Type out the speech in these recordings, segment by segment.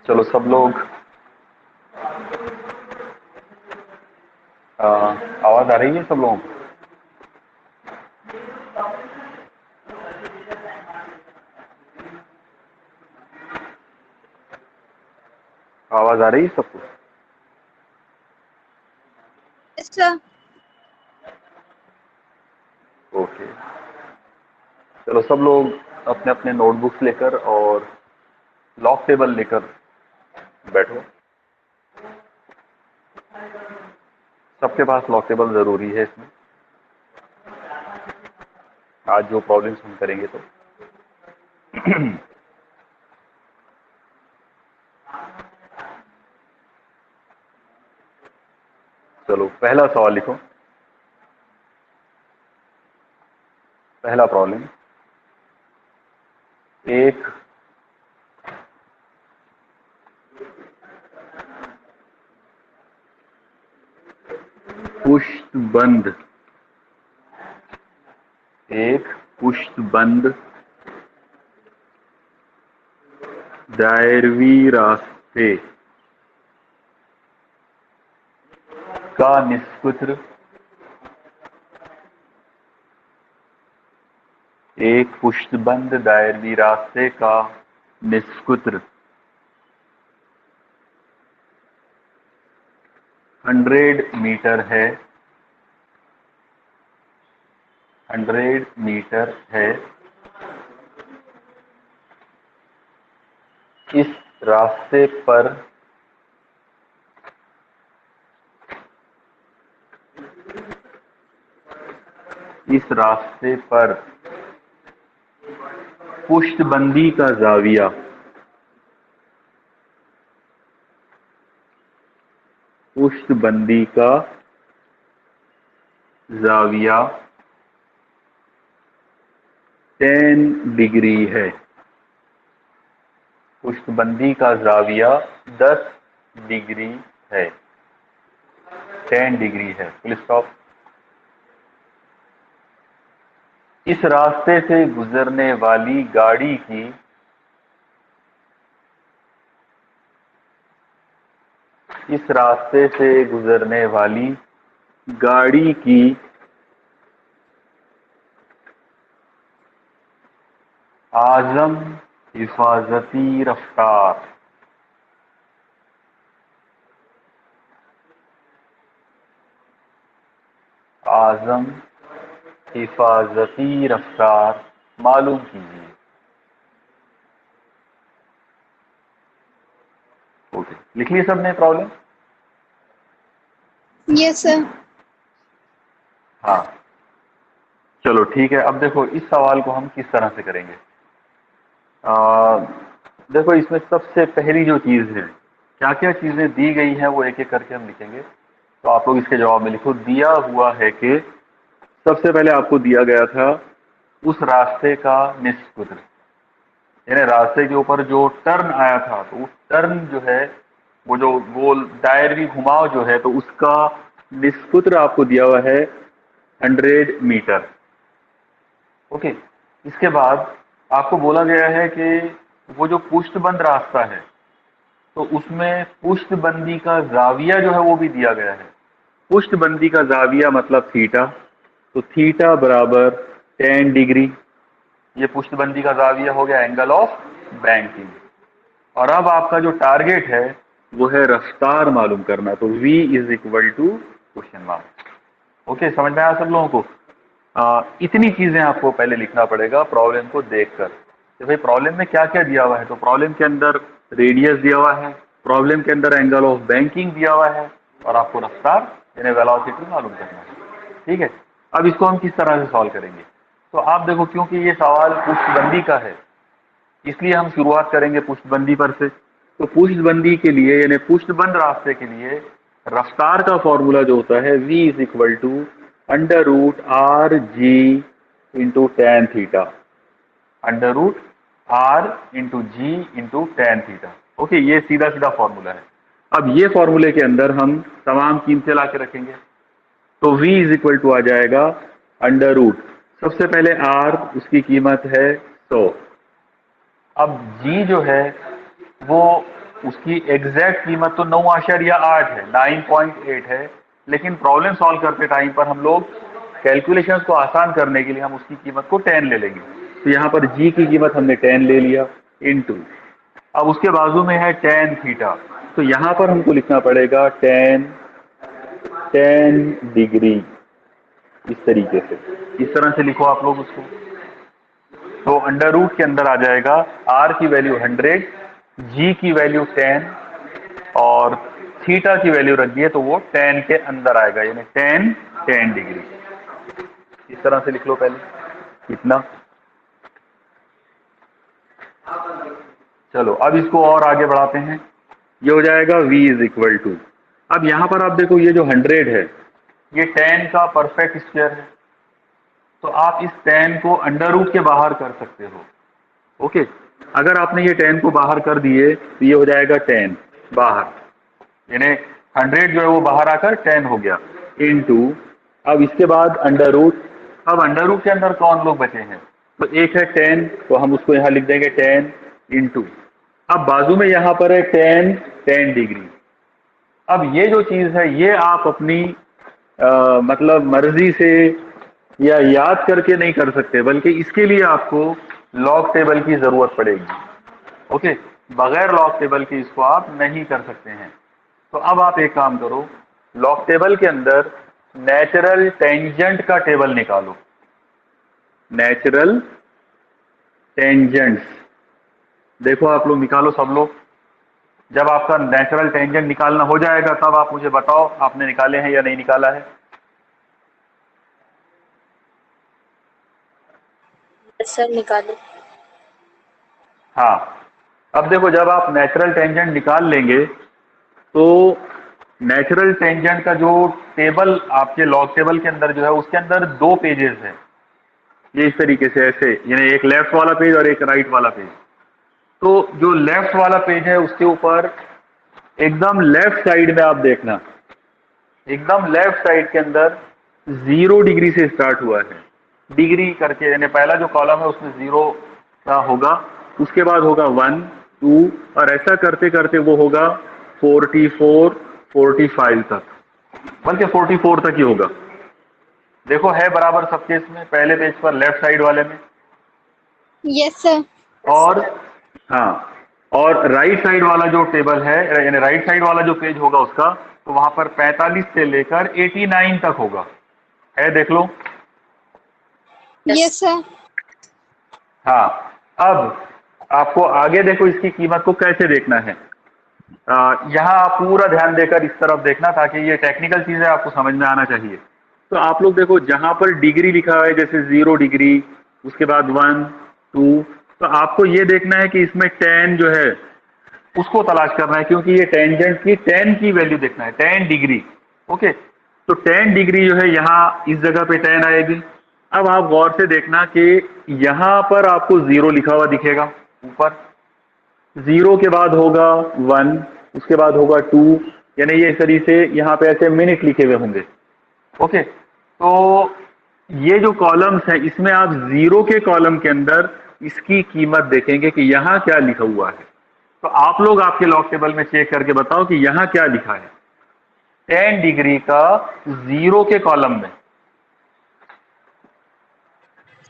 चलो सब लोग, आवाज आ रही है सब लोगों को? आवाज आ रही है सबको? ओके, चलो सब लोग अपने अपने नोटबुक्स लेकर और लॉक टेबल लेकर बैठो। सबके पास लॉक टेबल जरूरी है इसमें, आज जो प्रॉब्लम्स हम करेंगे तो। चलो पहला सवाल लिखो। पहला प्रॉब्लम, एक पुष्टबंध, एक पुष्टबंध दायरवी रास्ते का निष्कुत्र, एक पुष्टबंध दायरवी रास्ते का निष्कुत्र 100 मीटर है, 100 मीटर है। इस रास्ते पर पुष्टबंदी का जाविया, पुष्टबंदी का जाविया 10 डिग्री है। पुष्टबंदी का जाविया 10 डिग्री है, 10 डिग्री है। Full stop. इस रास्ते से गुजरने वाली गाड़ी की इस रास्ते से गुजरने वाली गाड़ी की आजम हिफाजती रफ्तार, आजम हिफाजती रफ्तार मालूम कीजिए। ओके, लिख लिए सबने प्रॉब्लम? Yes sir. हाँ चलो ठीक है। अब देखो इस सवाल को हम किस तरह से करेंगे। देखो इसमें सबसे पहली जो चीज है, क्या क्या चीजें दी गई हैं वो एक एक करके हम लिखेंगे। तो आप लोग इसके जवाब में लिखो। दिया हुआ है कि सबसे पहले आपको दिया गया था उस रास्ते का निष्कुत्र, यानी रास्ते के ऊपर जो टर्न आया था, तो उस टर्न जो है वो जो गोल दायरवी घुमाव जो है, तो उसका निष्सूत्र आपको दिया हुआ है 100 मीटर। ओके, इसके बाद आपको बोला गया है कि वो जो पुष्टबंद रास्ता है, तो उसमें पुष्टबंदी का जाविया जो है वो भी दिया गया है। पुष्टबंदी का जाविया मतलब थीटा, तो थीटा बराबर 10 डिग्री। ये पुष्टबंदी का जाविया हो गया एंगल ऑफ बैंकिंग। और अब आपका जो टारगेट है वो है रफ्तार मालूम करना, तो v is equal to question mark. Okay, समझ में आया सब लोगों को? इतनी चीजें आपको पहले लिखना पड़ेगा प्रॉब्लम को देखकर कि भाई प्रॉब्लम में क्या क्या दिया हुआ है। तो प्रॉब्लम के अंदर रेडियस दिया हुआ है, प्रॉब्लम के अंदर एंगल ऑफ बैंकिंग दिया हुआ है, और आपको रफ्तार यानी वेलोसिटी मालूम करना है। ठीक है, अब इसको हम किस तरह से सॉल्व करेंगे? तो आप देखो, क्योंकि ये सवाल पुष्टबंदी का है, इसलिए हम शुरुआत करेंगे पुष्टबंदी पर से। तो पुष्टबंदी के लिए यानी पुष्टबंद रास्ते के लिए रफ्तार का फॉर्मूला जो होता है v is equal to under root R G into tan theta, under root R into G into tan theta. Okay, ये सीधा सीधा फॉर्मूला है। अब ये फॉर्मूले के अंदर हम तमाम कीमतें ला के रखेंगे, तो v इज इक्वल टू आ जाएगा अंडर रूट, सबसे पहले r, उसकी कीमत है 100। अब g जो है वो उसकी एग्जैक्ट कीमत तो 9.8 है, 9.8 है, लेकिन प्रॉब्लम सॉल्व करते टाइम पर हम लोग कैलकुलेशंस को आसान करने के लिए हम उसकी कीमत को 10 ले लेंगे। तो यहाँ पर g की कीमत हमने 10 ले लिया इनटू, अब उसके बाजू में है tan थीटा, तो यहाँ पर हमको लिखना पड़ेगा tan डिग्री। इस तरीके से, इस तरह से लिखो आप लोग उसको। तो अंडर रूट के अंदर आ जाएगा r की वैल्यू 100, g की वैल्यू 10 और थीटा की वैल्यू रख दिए तो वो 10 के अंदर आएगा, यानी 10 डिग्री। इस तरह से लिख लो पहले इतना। चलो अब इसको और आगे बढ़ाते हैं, ये हो जाएगा v इज इक्वल टू, अब यहां पर आप देखो ये जो 100 है ये 10 का परफेक्ट स्क्वायर है, तो आप इस 10 को अंडर रूट के बाहर कर सकते हो। ओके, अगर आपने ये 10 को बाहर कर दिए तो ये हो जाएगा 10 बाहर, यानी 100 जो है वो बाहर आकर 10 हो गया इनटू, अब इसके बाद अंडर रूट। अब अंडर रूट के अंदर कौन लोग बचे हैं? तो एक है 10, तो हम उसको यहाँ लिख देंगे 10 इनटू, अब बाजू में यहाँ पर है 10 डिग्री। अब ये जो चीज है ये आप अपनी मतलब मर्जी से या याद करके नहीं कर सकते, बल्कि इसके लिए आपको लॉग टेबल की जरूरत पड़ेगी। ओके, बगैर लॉग टेबल के इसको आप नहीं कर सकते हैं। तो अब आप एक काम करो, लॉग टेबल के अंदर नेचुरल टेंजेंट का टेबल निकालो। नेचुरल टेंजेंट्स देखो आप लोग निकालो सब लोग। जब आपका नेचुरल टेंजेंट निकालना हो जाएगा तब आप मुझे बताओ आपने निकाले हैं या नहीं निकाला है। सर निकालो। हाँ, अब देखो जब आप नेचुरल टेंजेंट निकाल लेंगे तो नेचुरल टेंजेंट का जो टेबल आपके लॉग टेबल के अंदर जो है उसके अंदर दो पेजेस हैं, ये इस तरीके से ऐसे, यानी एक लेफ्ट वाला पेज और एक राइट वाला पेज। तो जो लेफ्ट वाला पेज है उसके ऊपर एकदम लेफ्ट साइड में आप देखना, एकदम लेफ्ट साइड के अंदर 0 डिग्री से स्टार्ट हुआ है, डिग्री करके, यानी पहला जो कॉलम है उसमें 0 का होगा, उसके बाद होगा 1 2 और ऐसा करते करते वो होगा 44 45 तक, बल्कि 44 तक ही होगा। देखो है बराबर सबके इसमें पहले पेज पर लेफ्ट साइड वाले में। Yes sir. और हाँ, और राइट साइड वाला जो टेबल है यानी राइट साइड वाला जो पेज होगा उसका, तो वहां पर 45 से लेकर 89 तक होगा, है देख लो। Yes sir. हाँ, अब आपको आगे देखो इसकी कीमत को कैसे देखना है। यहाँ आप पूरा ध्यान देकर इस तरफ देखना ताकि ये टेक्निकल चीजें आपको समझ में आना चाहिए। तो आप लोग देखो जहां पर डिग्री लिखा है जैसे 0 डिग्री, उसके बाद 1 2, तो आपको ये देखना है कि इसमें 10 जो है उसको तलाश करना है, क्योंकि ये टेंजेंट की 10 की वैल्यू देखना है, 10 डिग्री। ओके, तो 10 डिग्री जो है यहाँ इस जगह पे 10 आएगी। अब आप गौर से देखना कि यहाँ पर आपको 0 लिखा हुआ दिखेगा ऊपर, 0 के बाद होगा 1, उसके बाद होगा 2, यानी ये इस तरीके से यहाँ पे ऐसे मिनट लिखे हुए होंगे। ओके, तो ये जो कॉलम्स है इसमें आप जीरो के कॉलम के अंदर इसकी कीमत देखेंगे कि यहाँ क्या लिखा हुआ है। तो आप लोग आपके लॉग टेबल में चेक करके बताओ कि यहाँ क्या लिखा है 10 डिग्री का जीरो के कॉलम में।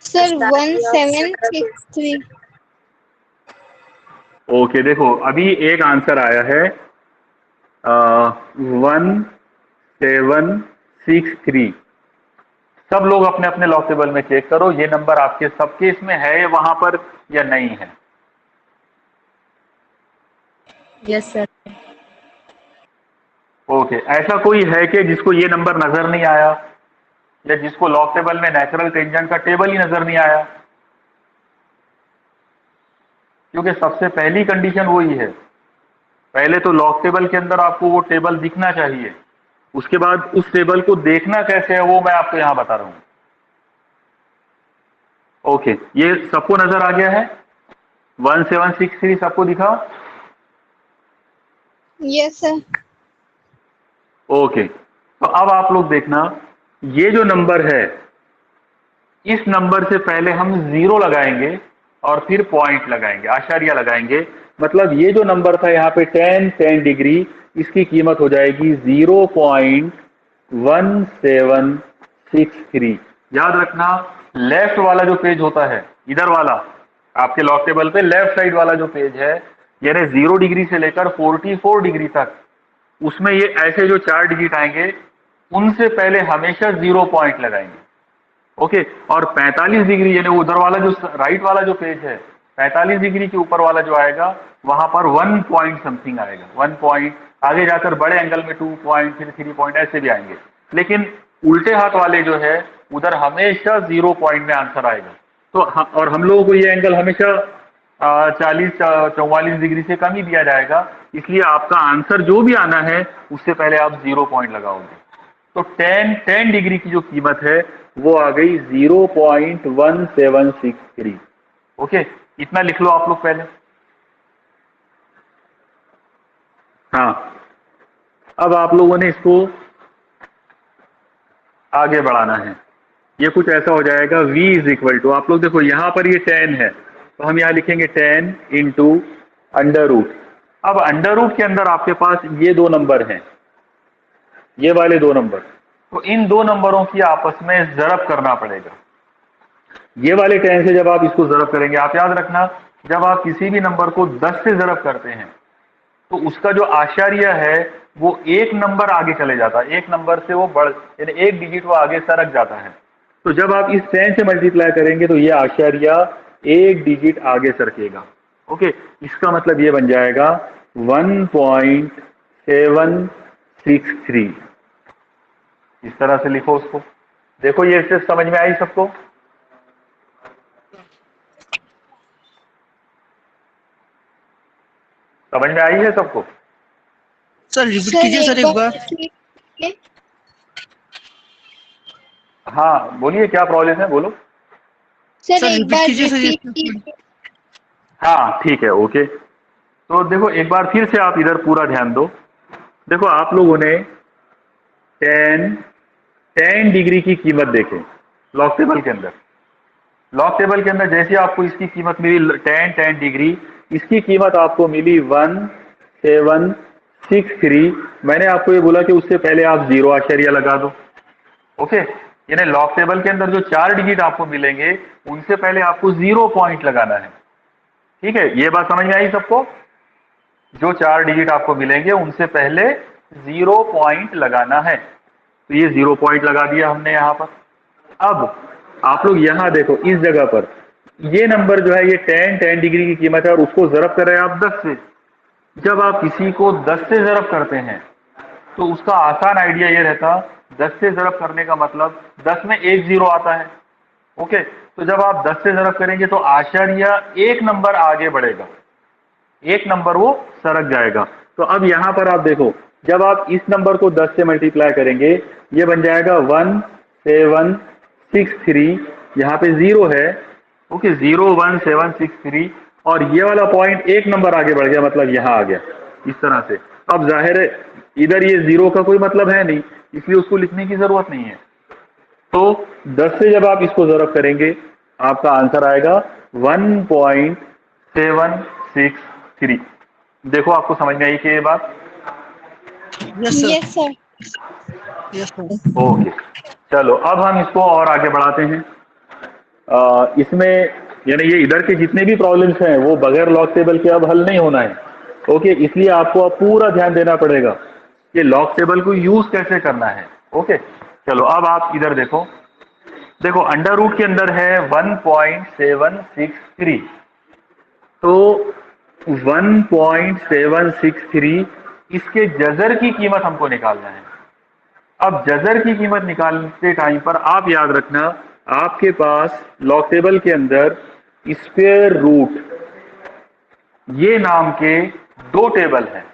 सर 1763। ओके, देखो अभी एक आंसर आया है 1763। सब लोग अपने अपने लॉग टेबल में चेक करो ये नंबर आपके सबके इसमें है वहां पर या नहीं है। Yes sir. ओके, ऐसा कोई है कि जिसको ये नंबर नजर नहीं आया, या जिसको लॉग टेबल में नेचुरल टेंजेंट का टेबल ही नजर नहीं आया? क्योंकि सबसे पहली कंडीशन वही है, पहले तो लॉग टेबल के अंदर आपको वो टेबल दिखना चाहिए, उसके बाद उस टेबल को देखना कैसे है वो मैं आपको यहां बता रहा हूं। ओके, ये सबको नजर आ गया है? 1763 सबको दिखा? Yes sir. ओके, तो अब आप लोग देखना ये जो नंबर है इस नंबर से पहले हम जीरो लगाएंगे और फिर पॉइंट लगाएंगे, आशारिया लगाएंगे। मतलब ये जो नंबर था यहाँ पे 10 डिग्री, इसकी कीमत हो जाएगी 0.1763। याद रखना लेफ्ट वाला जो पेज होता है, इधर वाला आपके लॉग टेबल पे लेफ्ट साइड वाला जो पेज है, यानी 0 डिग्री से लेकर 44 डिग्री तक, उसमें ये ऐसे जो 4 डिजिट आएंगे उनसे पहले हमेशा 0 पॉइंट लगाएंगे। ओके, और 45 डिग्री यानी उधर वाला जो राइट वाला जो पेज है 45 डिग्री के ऊपर वाला जो आएगा वहां पर 1 पॉइंट समथिंग आएगा, 1 पॉइंट, आगे जाकर बड़े एंगल में 2 पॉइंट, फिर 3 पॉइंट, ऐसे भी आएंगे। लेकिन उल्टे हाथ वाले जो है उधर हमेशा 0 पॉइंट में आंसर आएगा। तो और हम लोगों को ये एंगल हमेशा 44 डिग्री से कम ही दिया जाएगा, इसलिए आपका आंसर जो भी आना है उससे पहले आप 0 पॉइंट लगाओगे। तो 10 डिग्री की जो कीमत है वो आ गई 0.1763। ओके, इतना लिख लो आप लोग पहले। हाँ, अब आप लोगों ने इसको आगे बढ़ाना है। ये कुछ ऐसा हो जाएगा v इज इक्वल टू, आप लोग देखो यहाँ पर ये 10 है तो हम यहाँ लिखेंगे 10 इंटू अंडर रूट। अब अंडर रूट के अंदर आपके पास ये दो नंबर हैं, ये वाले दो नंबर, तो इन दो नंबरों की आपस में जरब करना पड़ेगा। ये वाले 10 से जब आप इसको जरब करेंगे, आप याद रखना जब आप किसी भी नंबर को 10 से जरब करते हैं तो उसका जो आशारिया है वो एक नंबर आगे चले जाता है, एक नंबर से वो बढ़, यानी एक डिजिट वो आगे सरक जाता है। तो जब आप इस 10 से मल्टीप्लाई करेंगे तो ये आशारिया एक डिजिट आगे सरकेगा। ओके, इसका मतलब ये बन जाएगा 1.763। इस तरह से लिखो उसको। देखो ये इससे समझ में आई सबको? समझ में आई है सबको? सर रिपीट कीजिए सर एक बार। हाँ बोलिए, क्या प्रॉब्लम है, बोलो। सर एक रिपीट बार कीजिए सर रिपीट ये। कीजिए। हाँ ठीक है, ओके। तो देखो एक बार फिर से आप इधर पूरा ध्यान दो। देखो आप लोगों ने 10 डिग्री की कीमत देखे लॉग टेबल के अंदर। लॉग टेबल के अंदर जैसे आपको इसकी कीमत मिली 10 डिग्री, इसकी कीमत आपको मिली 1763। मैंने आपको ये बोला कि उससे पहले आप 0 आशारिया लगा दो। ओके, यानी लॉग टेबल के अंदर जो 4 डिजिट आपको मिलेंगे उनसे पहले आपको 0 पॉइंट लगाना है। ठीक है, ये बात समझ में आई सबको? जो 4 डिजिट आपको मिलेंगे उनसे पहले 0 पॉइंट लगाना है। तो ये 0 पॉइंट लगा दिया हमने यहां पर। अब आप लोग यहां देखो इस जगह पर ये नंबर जो है ये 10 डिग्री की कीमत है और उसको जरब कर रहे हैं आप 10 से। जब आप किसी को 10 से जरब करते हैं तो उसका आसान आइडिया ये रहता 10 से जरब करने का मतलब 10 में एक 0 आता है। ओके, तो जब आप 10 से जरब करेंगे तो आशारिया एक नंबर आगे बढ़ेगा, एक नंबर वो सरक जाएगा। तो अब यहां पर आप देखो जब आप इस नंबर को 10 से मल्टीप्लाई करेंगे ये बन जाएगा 1763। यहाँ पे 0 है। ओके, 01763 और ये वाला पॉइंट एक नंबर आगे बढ़ गया, मतलब यहां आ गया इस तरह से। अब जाहिर है इधर ये 0 का कोई मतलब है नहीं, इसलिए उसको लिखने की जरूरत नहीं है। तो 10 से जब आप इसको ज़रब करेंगे आपका आंसर आएगा 1.763। देखो आपको समझ में आई कि ये बात? Yes sir, Yes, sir. Yes sir, okay, चलो अब हम इसको और आगे बढ़ाते हैं। इसमें यानी ये इधर के जितने भी प्रॉब्लम्स हैं वो बगैर लॉग टेबल के अब हल नहीं होना है। ओके, इसलिए आपको अब पूरा ध्यान देना पड़ेगा कि लॉग टेबल को यूज कैसे करना है। ओके, चलो अब आप इधर देखो। देखो अंडर रूट के अंदर है 1.763, तो 1.763 इसके जजर की कीमत हमको निकालना है। अब जजर की कीमत निकालते टाइम पर आप याद रखना आपके पास लॉग टेबल के अंदर स्क्वायर रूट ये नाम के दो टेबल हैं।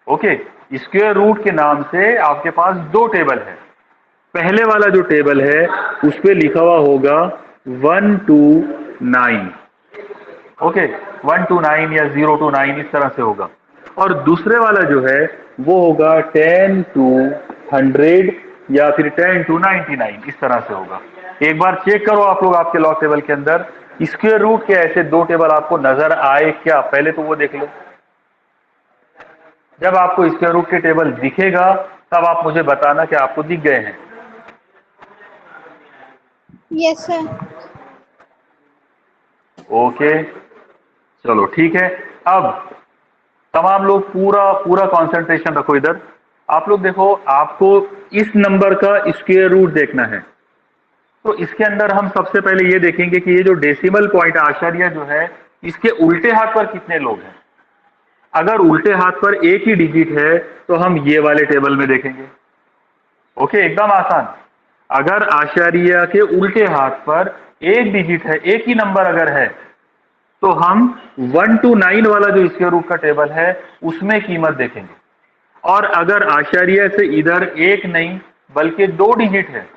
ओके, स्क्वायर रूट के नाम से आपके पास दो टेबल है। पहले वाला जो टेबल है उस पे लिखा हुआ होगा 129। ओके, 129 या 029 इस तरह से होगा। और दूसरे वाला जो है वो होगा 10 to 100 या फिर 10 to 99 इस तरह से होगा। एक बार चेक करो आप लोग आपके लॉग टेबल के अंदर स्क्वायर रूट के ऐसे दो टेबल आपको नजर आए क्या, पहले तो वो देख लो। जब आपको स्क्वायर रूट के टेबल दिखेगा तब आप मुझे बताना कि आपको दिख गए हैं। Yes, sir. ओके, चलो ठीक है। अब तमाम लोग पूरा पूरा कंसंट्रेशन रखो इधर। आप लोग देखो, आपको इस नंबर का स्क्वायर रूट देखना है। तो इसके अंदर हम सबसे पहले ये देखेंगे कि ये जो डेसिमल पॉइंट आशारिया जो है इसके उल्टे हाथ पर कितने लोग हैं। अगर उल्टे हाथ पर एक ही डिजिट है तो हम ये वाले टेबल में देखेंगे। ओके, एकदम आसान। अगर आशारिया के उल्टे हाथ पर एक डिजिट है, एक ही नंबर अगर है, तो हम 1 to 9 वाला जो स्क्वायर रूट का टेबल है उसमें कीमत देखेंगे। और अगर आशारिया से इधर एक नहीं बल्कि दो डिजिट है,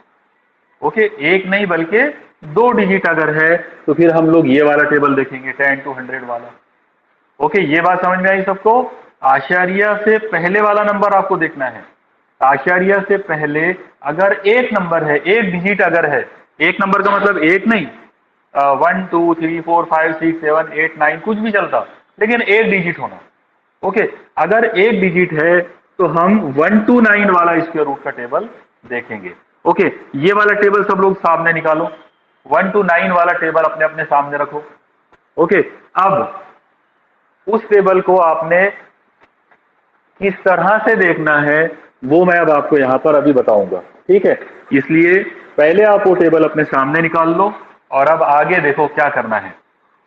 ओके, एक नहीं बल्कि दो डिजिट अगर है, तो फिर हम लोग ये वाला टेबल देखेंगे 10 to 100 वाला। ओके, ये बात समझ में आई सबको? आशारिया से पहले वाला नंबर आपको देखना है। आशारिया से पहले अगर एक नंबर है, एक डिजिट अगर है, एक नंबर का मतलब एक नहीं 1 2 3 4 5 6 7 8 9 कुछ भी चलता, लेकिन एक डिजिट होना। ओके, अगर एक डिजिट है तो हम 1 to 9 वाला स्क्वायर रूट का टेबल देखेंगे। ओके, ये वाला टेबल सब लोग सामने निकालो। 1 to 9 वाला टेबल अपने अपने सामने रखो। ओके, अब उस टेबल को आपने किस तरह से देखना है वो मैं अब आपको यहां पर अभी बताऊंगा। ठीक है, इसलिए पहले आप वो टेबल अपने सामने निकाल लो और अब आगे देखो क्या करना है।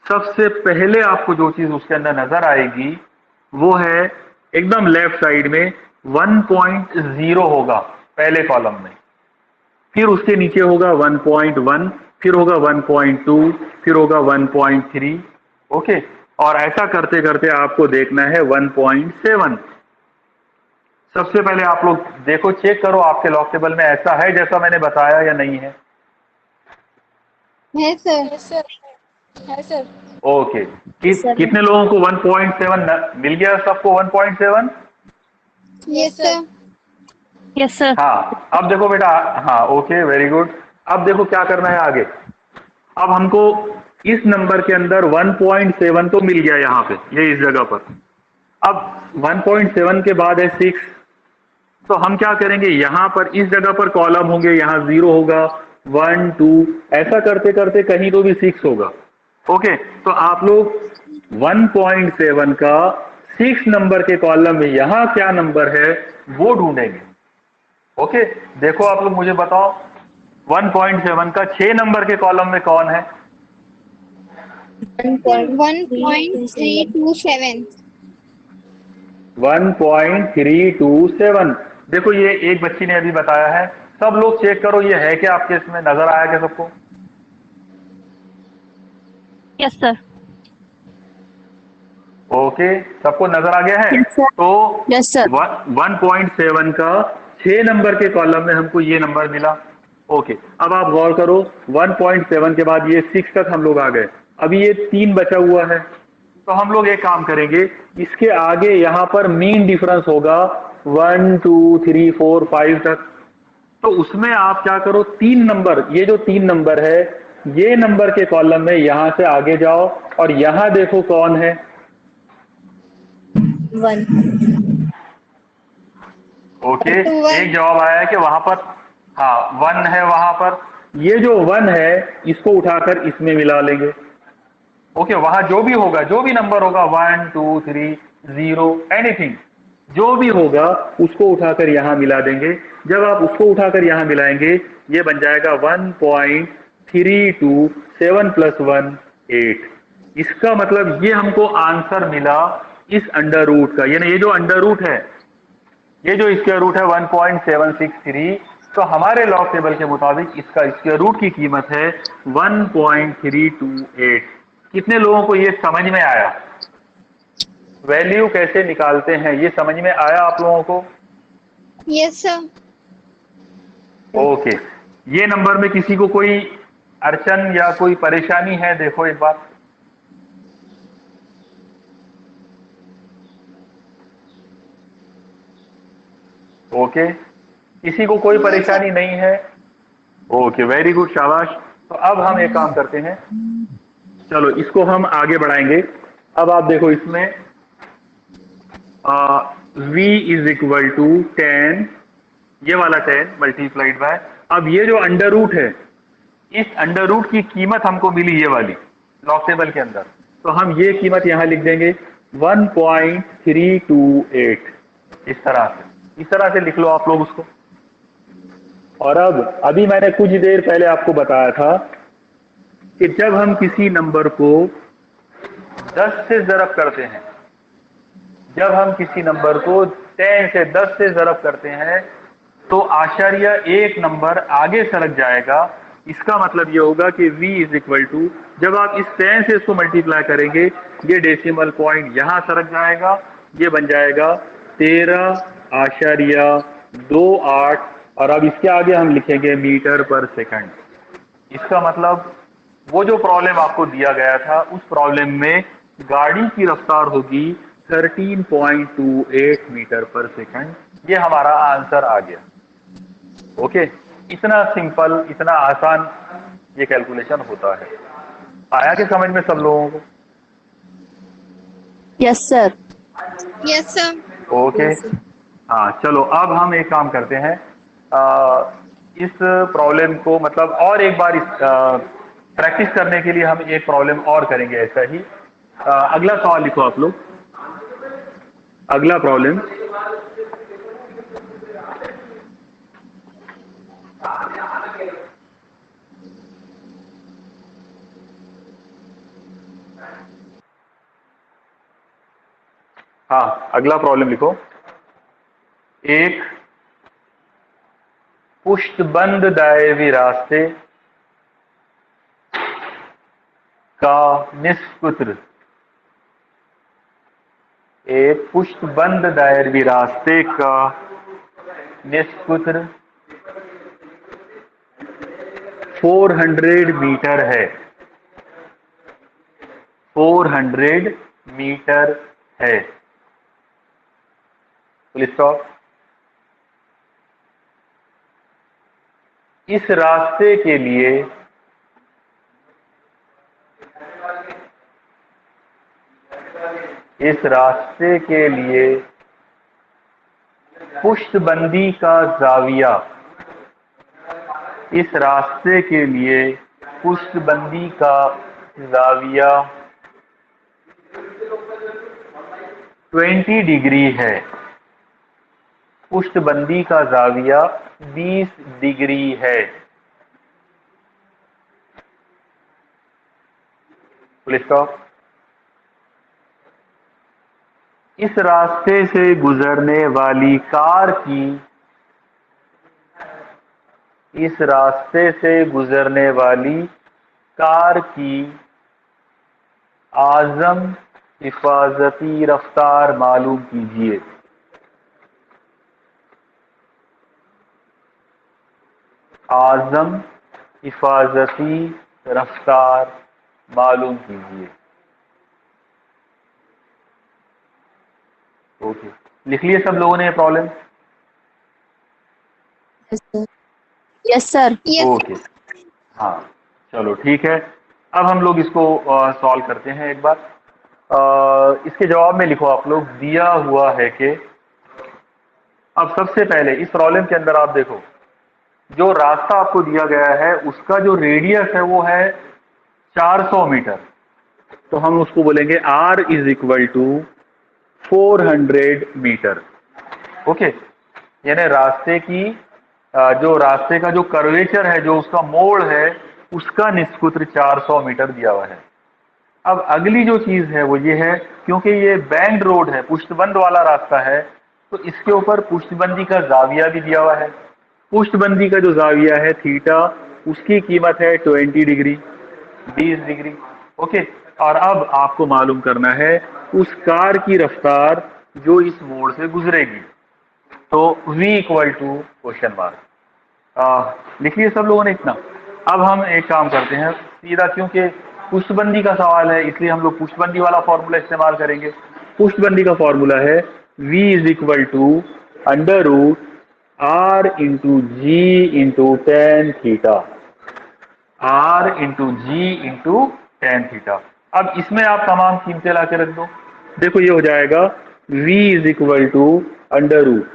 सबसे पहले आपको जो चीज उसके अंदर नजर आएगी वो है एकदम लेफ्ट साइड में 1.0 होगा पहले कॉलम में, फिर उसके नीचे होगा 1.1, फिर होगा 1.2, फिर होगा 1.3। ओके, और ऐसा करते करते आपको देखना है 1.7। सबसे पहले आप लोग देखो, चेक करो आपके लॉग टेबल में ऐसा है जैसा मैंने बताया या नहीं है। Yes, sir. Yes, sir. Yes, sir. Okay, कितने लोगों को 1.7 मिल गया? सबको 1.7? Yes, sir. Yes, sir. हाँ, अब देखो बेटा, हाँ ओके, वेरी गुड। अब देखो क्या करना है आगे। अब हमको इस नंबर के अंदर 1.7 तो मिल गया यहाँ पे, ये इस जगह पर। अब 1.7 के बाद है 6, तो हम क्या करेंगे, यहां पर इस जगह पर कॉलम होंगे, यहां 0 होगा, 1 2 ऐसा करते करते कहीं तो भी 6 होगा। ओके, तो आप लोग 1.7 का 6 नंबर के कॉलम में यहां क्या नंबर है वो ढूंढेंगे। ओके, देखो आप लोग मुझे बताओ 1.7 का 6 नंबर के कॉलम में कौन है? 1.327. 1.327। देखो ये एक बच्ची ने अभी बताया है, सब लोग चेक करो ये है क्या आपके इसमें नजर आया क्या सबको? Yes, sir. ओके, सबको नजर आ गया है? Yes, sir. तो Yes, sir. 1.7 का 6 नंबर के कॉलम में हमको ये नंबर मिला। ओके, अब आप गौर करो 1.7 के बाद ये 6 तक हम लोग आ गए, अभी ये 3 बचा हुआ है। तो तो हम लोग एक काम करेंगे, इसके आगे यहाँ पर मीन डिफरेंस होगा 1 2 3 4 5 तक। तो उसमें आप क्या करो, 3 नंबर, ये जो 3 नंबर है, ये नंबर के कॉलम में यहां से आगे जाओ और यहां देखो कौन है। 1 ओके, टू एक 1 जवाब आया है कि वहां पर, हाँ 1 है वहां पर। ये जो 1 है इसको उठाकर इसमें मिला लेंगे। ओके, वहां जो भी होगा, जो भी नंबर होगा, 1 2 3 0 एनीथिंग, जो भी होगा उसको उठाकर यहां मिला देंगे। जब आप उसको उठाकर यहां मिलाएंगे, ये बन जाएगा 1.327 + 1 8। इसका मतलब ये हमको आंसर मिला इस अंडर रूट का, यानी ये जो अंडर रूट है, ये जो स्क्वायर रूट है 1.763, तो हमारे लॉग टेबल के मुताबिक इसका स्क्वायर रूट की कीमत है 1.328। कितने लोगों को ये समझ में आया? वैल्यू कैसे निकालते हैं ये समझ में आया आप लोगों को? Yes sir. ओके, ये नंबर में किसी को कोई अड़चन या कोई परेशानी है? देखो एक बार। ओके, किसी को कोई नो सर। परेशानी नहीं है? ओके, वेरी गुड, शाबाश। तो अब हम एक काम करते हैं, चलो इसको हम आगे बढ़ाएंगे। अब आप देखो इसमें v = 10, ये वाला 10 मल्टीप्लाइड बाय, अब ये जो अंडर रूट है, इस अंडर रूट की कीमत हमको मिली ये वाली लॉग टेबल के अंदर, तो हम ये कीमत यहां लिख देंगे 1.328। इस तरह से लिख लो आप लोग उसको। और अब अभी मैंने कुछ देर पहले आपको बताया था कि जब हम किसी नंबर को 10 से ज़रब करते हैं, जब हम किसी नंबर को 10 से 10 से ज़रब करते हैं, तो आशार्य एक नंबर आगे सरक जाएगा। इसका मतलब ये होगा कि v = जब आप इस 10 से इसको मल्टीप्लाई करेंगे, ये डेसिमल पॉइंट यहां सरक जाएगा, ये बन जाएगा 13.28। और अब इसके आगे हम लिखेंगे मीटर पर सेकंड। इसका मतलब वो जो प्रॉब्लम आपको दिया गया था, उस प्रॉब्लम में गाड़ी की रफ्तार होगी 13.28 मीटर पर सेकंड। ये हमारा आंसर आ गया। ओके, इतना सिंपल, इतना आसान ये कैलकुलेशन होता है। आया कि समझ में सब लोगों को? Yes, sir. Yes sir. Okay, हाँ चलो अब हम एक काम करते हैं, इस प्रॉब्लम को मतलब और एक बार प्रैक्टिस करने के लिए हम एक प्रॉब्लम और करेंगे ऐसा ही। अगला सवाल लिखो आप लोग, अगला प्रॉब्लम। हाँ, अगला प्रॉब्लम लिखो। एक पुष्टबंद दायवी रास्ते का निष्पुत्र, एक पुष्टबंद दायवी रास्ते का निष्पुत्र 400 मीटर है, 400 मीटर है। Full stop. इस रास्ते के लिए पुष्टबंदी का जाविया, इस रास्ते के लिए पुष्टबंदी का जाविया 20 डिग्री है। पुष्टबंदी का जाविया 20 डिग्री है। Full stop. इस रास्ते से गुजरने वाली कार की, इस रास्ते से गुजरने वाली कार की आज़म हिफाजती रफ्तार मालूम कीजिए। आज़म हिफाजती रफ्तार मालूम कीजिए। ओके, लिख लिए सब लोगों ने ये problem? Yes, sir. Yes. Okay, हाँ चलो ठीक है। अब हम लोग इसको सॉल्व करते हैं एक बार। इसके जवाब में लिखो आप लोग, दिया हुआ है कि, अब सबसे पहले इस प्रॉब्लम के अंदर आप देखो, जो रास्ता आपको दिया गया है उसका जो रेडियस है वो है 400 मीटर। तो हम उसको बोलेंगे r is equal to 400 metre. Okay, यानी रास्ते की जो रास्ते का जो कर्वेचर है, जो उसका मोड़ है, उसका निष्कुत्र 400 मीटर दिया हुआ है। अब अगली जो चीज है वो ये है, क्योंकि ये बैंड रोड है, पुष्टबंद वाला रास्ता है, तो इसके ऊपर पुष्टबंदी का जाविया भी दिया हुआ है। पुष्टबंदी का जो जाविया है थीटा, उसकी कीमत है 20 डिग्री, 20 डिग्री। ओके, और अब आपको मालूम करना है उस कार की रफ्तार जो इस मोड़ से गुजरेगी। तो v equal to question mark. लिखिए सब लोगों ने इतना। अब हम एक काम करते हैं सीधा, क्योंकि पुष्टबंदी का सवाल है इसलिए हम लोग पुष्टबंदी वाला फॉर्मूला इस्तेमाल करेंगे। पुष्टबंदी का फॉर्मूला है v is equal to under root r into G into tan theta, r into G into tan theta. अब इसमें आप तमाम कीमतें ला के रख दो। देखो ये हो जाएगा v is equal to under root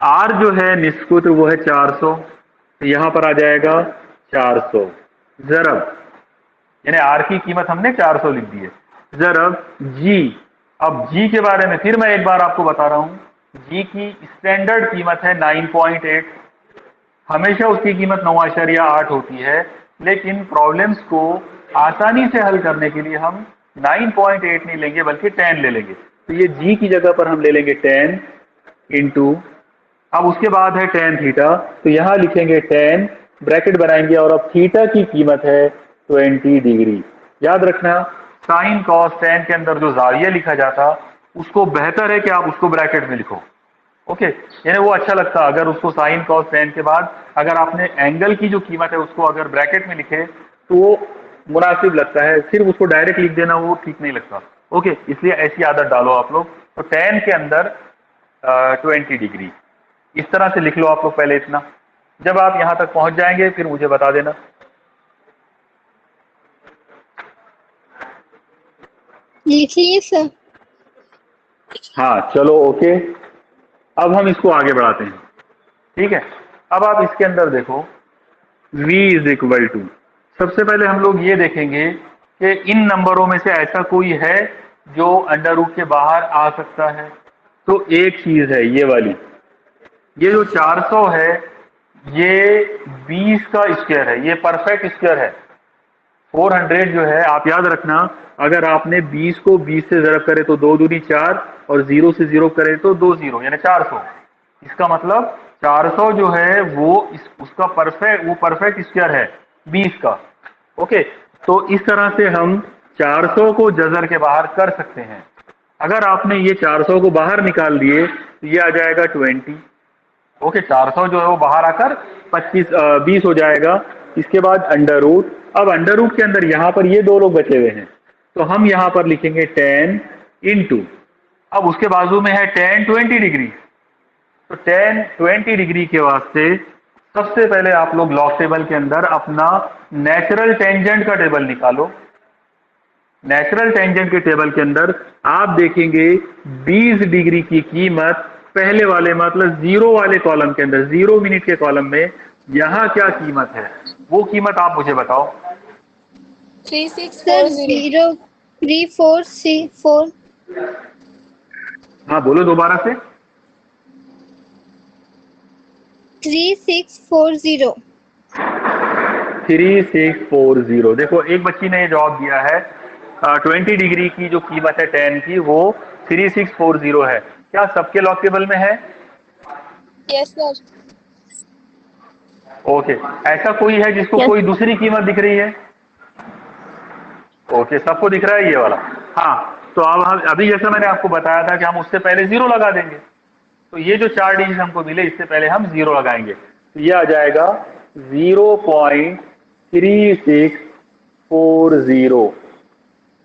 r जो है निष्कुत्र वो है 400, तो यहां पर आ जाएगा 400 जरब, यानी r की कीमत हमने 400 लिख दी है, जरब g। अब g के बारे में फिर मैं एक बार आपको बता रहा हूं, g की स्टैंडर्ड कीमत है 9.8। हमेशा उसकी कीमत 9.8 होती है, लेकिन प्रॉब्लम्स को आसानी से हल करने के लिए हम 9.8 नहीं लेंगे बल्कि 10 ले लेंगे। तो ये g की जगह पर हम ले लेंगे 10 इंटू, अब उसके बाद है टेन थीटा, तो यहां लिखेंगे 10, ब्रैकेट बनाएंगे, और अब थीटा की कीमत है 20 डिग्री। याद रखना साइन कॉस टेन के अंदर जो जाविया लिखा जाता, उसको बेहतर है कि आप उसको ब्रैकेट में लिखो। ओके, यानी वो अच्छा लगता अगर उसको साइन कॉस टेन के बाद अगर आपने एंगल की जो कीमत है उसको अगर ब्रैकेट में लिखे तो वो मुनासिब लगता है, सिर्फ उसको डायरेक्ट लिख देना वो ठीक नहीं लगता। ओके, इसलिए ऐसी आदत डालो आप लोग। तो 10 के अंदर 20 डिग्री इस तरह से लिख लो आप लोग पहले इतना। जब आप यहां तक पहुंच जाएंगे फिर मुझे बता देना। लिखिए सर। हाँ चलो ओके, अब हम इसको आगे बढ़ाते हैं। ठीक है, अब आप इसके अंदर देखो v इज इक्वल टू, सबसे पहले हम लोग ये देखेंगे कि इन नंबरों में से ऐसा कोई है जो अंडर रूट के बाहर आ सकता है। तो एक चीज है ये वाली, ये जो 400 है ये 20 का स्क्वायर है, ये परफेक्ट स्क्वायर है। 400 जो है आप याद रखना, अगर आपने 20 को 20 से ज़रब करे तो 2 दूनी 4, और 0 से 0 करे तो 2 0, यानी 400। इसका मतलब 400 जो है वो उसका परफेक्ट स्क्वायर है 20 का। ओके, तो इस तरह से हम 400 को जजर के बाहर कर सकते हैं। अगर आपने ये 400 को बाहर निकाल दिए तो ये आ जाएगा 20। ओके, 400 जो है वो बाहर आकर 20 हो जाएगा। इसके बाद अंडर रूट, अब अंडर रूट के अंदर यहाँ पर ये दो लोग बचे हुए हैं, तो हम यहाँ पर लिखेंगे 10 इंटू, अब उसके बाजू में है 10 20 डिग्री, तो 10 20 डिग्री के वास्ते सबसे पहले आप लोग लॉग टेबल के अंदर अपना नेचुरल टेंजेंट का टेबल निकालो। नेचुरल टेंजेंट के टेबल के अंदर आप देखेंगे 20 डिग्री की कीमत पहले वाले मतलब 0 वाले कॉलम के अंदर, 0 मिनट के कॉलम में यहाँ क्या कीमत है, वो कीमत आप मुझे बताओ। 3640 3434। हाँ बोलो दोबारा से। 3640। 3640। देखो एक बच्ची ने ये जवाब दिया है 20 डिग्री की जो कीमत है 10 की वो 3640 है। क्या सबके लॉग टेबल में है? Yes, sir. ओके, ऐसा कोई है जिसको कोई दूसरी कीमत दिख रही है? ओके, सबको दिख रहा है ये वाला। हाँ, तो अब हम अभी जैसा मैंने आपको बताया था कि हम उससे पहले 0 लगा देंगे, तो ये जो 4 डिजिट हमको मिले इससे पहले हम 0 लगाएंगे, तो ये आ जाएगा 0.3640।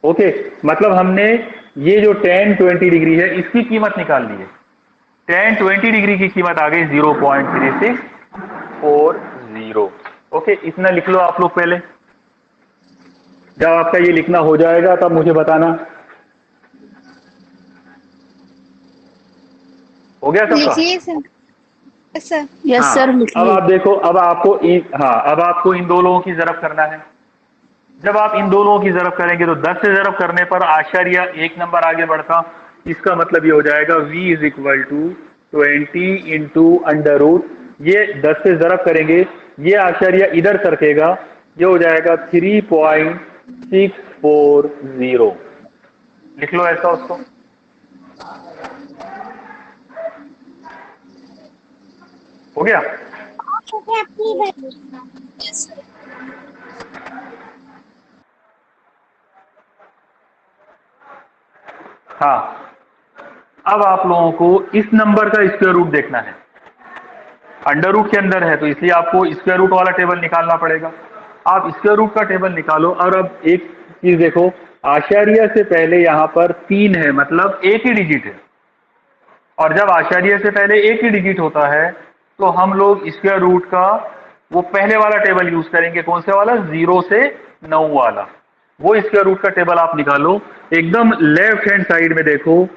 ओके, मतलब हमने ये जो tan 20 डिग्री है इसकी कीमत निकाल ली है। tan 20 डिग्री की कीमत आ गई 0.3640। ओके, इतना लिख लो आप लोग पहले। जब आपका ये लिखना हो जाएगा तब मुझे बताना। हो गया सबका? लिखिए सर। Yes sir. यस हाँ, सर अब लिखिए। आप देखो, अब आपको अब आपको इन दो लोगों की ज़रब करना है। जब आप इन दो लोगों की ज़रब करेंगे तो 10 से ज़रब करने पर आशारिया एक नंबर आगे बढ़ता। इसका मतलब ये हो जाएगा v is equal to 20 into under root, ये 10 से ज़रब करेंगे, ये आशारिया इधर सरकेगा, ये हो जाएगा 3.640। लिख लो ऐसा उसको। हो गया? Yes sir. हाँ, अब आप लोगों को इस नंबर का स्क्वायर रूट देखना है। अंडर रूट के अंदर है तो इसलिए आपको स्क्वायर रूट वाला टेबल निकालना पड़ेगा। आप स्क्वायर रूट का टेबल निकालो। और अब एक चीज देखो, आशारिया से पहले यहाँ पर 3 है, मतलब एक ही डिजिट है। और जब आशारिया से पहले एक ही डिजिट होता है तो हम लोग स्क्वायर रूट का वो पहले वाला टेबल यूज करेंगे। कौन से वाला? 0 से 9 वाला। वो स्क्वायर रूट का टेबल आप निकालो। एकदम लेफ्ट हैंड साइड में देखो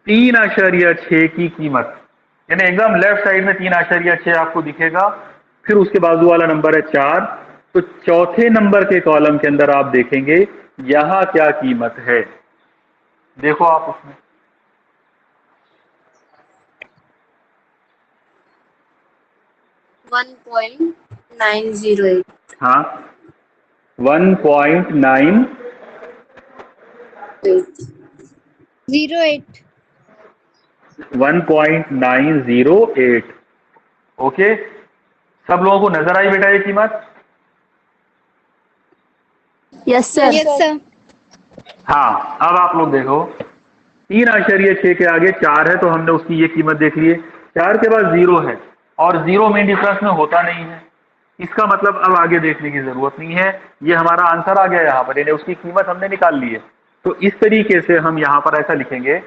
3.6 की कीमत, यानी एकदम लेफ्ट साइड में 3.6 आपको दिखेगा। फिर उसके बाजू वाला नंबर है 4। तो चौथे नंबर के कॉलम के अंदर आप देखेंगे यहां क्या कीमत है। देखो आप उसमें 1.908। हाँ 1.9 08। 1.908। ओके, सब लोगों को नजर आई बेटा ये कीमत? Yes sir. Yes sir. हाँ, अब आप लोग देखो 3.6 के आगे 4 है तो हमने उसकी ये कीमत देख ली है। 4 के बाद 0 है और 0 मेन डिफरेंस में होता नहीं है। इसका मतलब अब आगे देखने की जरूरत नहीं है, ये हमारा आंसर आ गया यहाँ पर, यानी उसकी कीमत हमने निकाल ली है। तो इस तरीके से हम यहाँ पर ऐसा लिखेंगे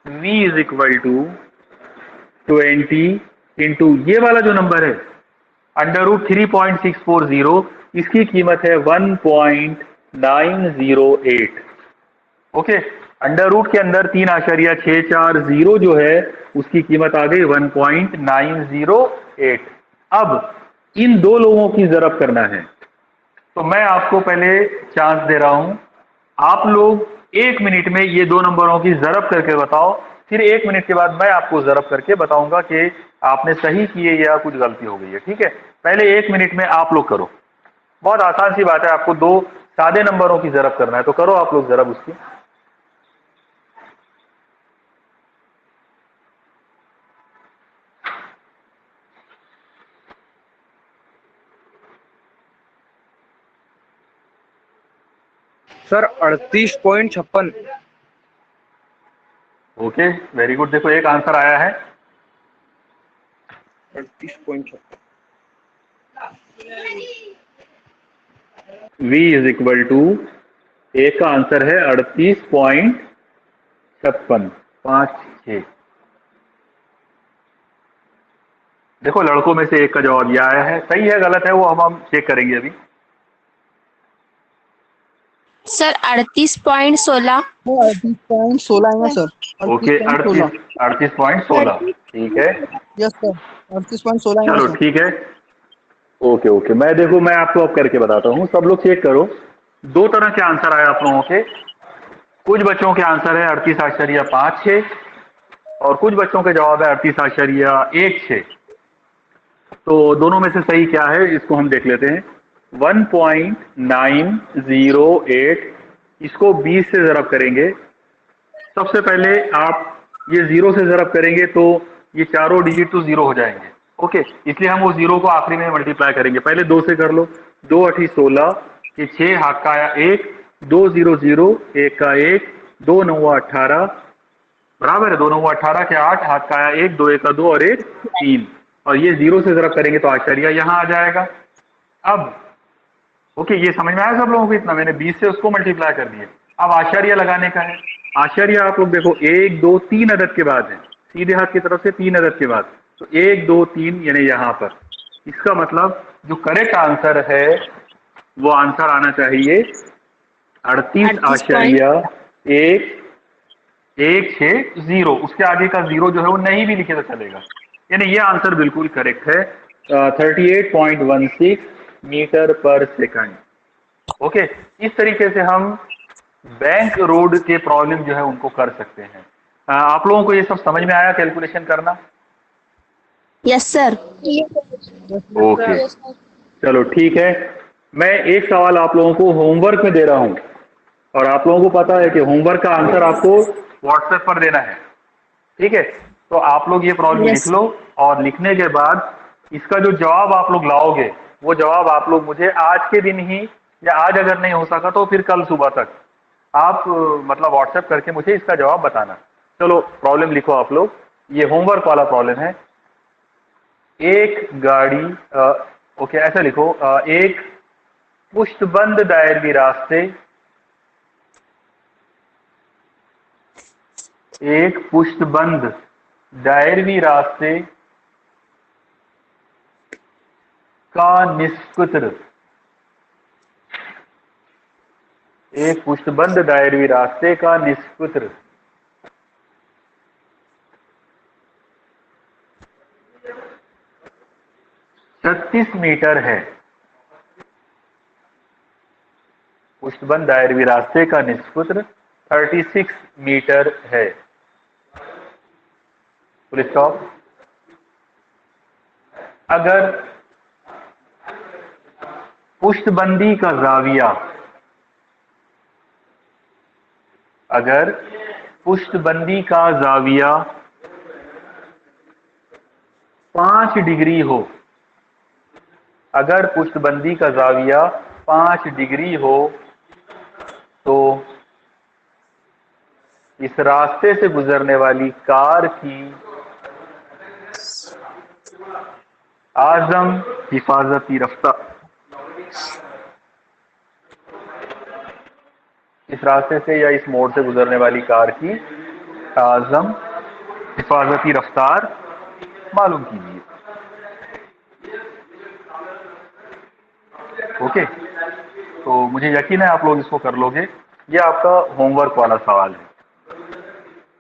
v is equal to 20 into ये वाला जो नंबर है अंडर रूट 3.640, इसकी कीमत है 1.908। ओके, अंडर रूट के अंदर 3.640 जो है उसकी कीमत आ गई 1.908। अब इन दो लोगों की ज़रब करना है तो मैं आपको पहले चांस दे रहा हूं, आप लोग 1 मिनट में ये दो नंबरों की ज़रब करके बताओ। फिर 1 मिनट के बाद मैं आपको ज़रब करके बताऊंगा कि आपने सही किए या कुछ गलती हो गई है। ठीक है, पहले 1 मिनट में आप लोग करो। बहुत आसान सी बात है, आपको दो सादे नंबरों की ज़रब करना है तो करो आप लोग ज़रब उसकी। सर 38.56। Okay, very good. देखो एक आंसर आया है 38.56। v इज इक्वल टू, एक का आंसर है 38.5656। देखो लड़कों में से एक का जवाब यह आया है, सही है गलत है वो हम चेक करेंगे अभी। सर 38.16। 38.16 है ना सर? ओके, 38.16। 38.16 ठीक है। यस सर, 38.16 है ना चलो सर? ठीक है। ओके ओके, मैं आपको अब करके बताता हूँ, सब लोग चेक करो। दो तरह के आंसर आए आप लोगों के। कुछ बच्चों के आंसर है 38.56 और कुछ बच्चों के जवाब है 38.16। तो दोनों में से सही क्या है इसको हम देख लेते हैं। 1.908, इसको 20 से ज़रब करेंगे। सबसे पहले आप ये 0 से ज़रब करेंगे तो ये चारों डिजिट तो 0 हो जाएंगे। ओके, इसलिए हम वो 0 को आखिरी में मल्टीप्लाई करेंगे। पहले 2 से कर लो, 2 8 16, ये 6 हाथ का आया 1, 2 0 0, 1 का 1, 2 9 18, बराबर है 2 9 18 के 8, हाथ का आया 1, 2 1 का 2 और 1 3। और ये 0 से ज़रब करेंगे तो आश्चर्य यहाँ आ जाएगा। अब ओके, ये समझ में आया सब लोगों को? इतना मैंने 20 से उसको मल्टीप्लाई कर दिया। अब आश्चर्य लगाने का है आश्चर्य आप लोग देखो, 1 2 3 अदद के बाद है, सीधे हाथ की तरफ से 3 अदद के बाद, तो 1 2 3 यानी यहाँ पर। इसका मतलब जो करेक्ट आंसर है वो आंसर आना चाहिए 38 38 आश्चर्य 1 1 6 0। उसके आगे का 0 जो है वो नहीं भी लिखे तो चलेगा, यानी ये आंसर बिल्कुल करेक्ट है। 38.16 मीटर पर सेकंड। ओके, इस तरीके से हम बैंक रोड के प्रॉब्लम जो है उनको कर सकते हैं। आप लोगों को ये सब समझ में आया, कैलकुलेशन करना? Yes sir. ओके, चलो ठीक है। मैं एक सवाल आप लोगों को होमवर्क में दे रहा हूं, और आप लोगों को पता है कि होमवर्क का आंसर आपको व्हाट्सएप पर देना है, ठीक है? तो आप लोग ये प्रॉब्लम लिख यस लो, और लिखने के बाद इसका जो जवाब आप लोग लाओगे वो जवाब आप लोग मुझे आज के दिन ही, या आज अगर नहीं हो सका तो फिर कल सुबह तक आप मतलब व्हाट्सएप करके मुझे इसका जवाब बताना। चलो प्रॉब्लम लिखो आप लोग, ये होमवर्क वाला प्रॉब्लम है। एक गाड़ी ओके ऐसा लिखो, एक पुष्टबंद दायरवी रास्ते, एक पुष्टबंद दायरवी रास्ते का निष्कर्ष, एक पुष्टबंद दायरवी रास्ते का निष्कर्ष 36 मीटर है। पुष्टबंद दायरवी रास्ते का निष्कर्ष 36 मीटर है। Full stop. अगर पुष्टबंदी का जाविया, अगर पुष्टबंदी का जाविया 5 डिग्री हो, अगर पुष्टबंदी का जाविया 5 डिग्री हो, तो इस रास्ते से गुजरने वाली कार की आजम हिफाजती रफ्तार, इस रास्ते से या इस मोड़ से गुजरने वाली कार की आजम हिफाजती रफ्तार मालूम कीजिए। ओके, तो मुझे यकीन है आप लोग इसको कर लोगे। ये आपका होमवर्क वाला सवाल है,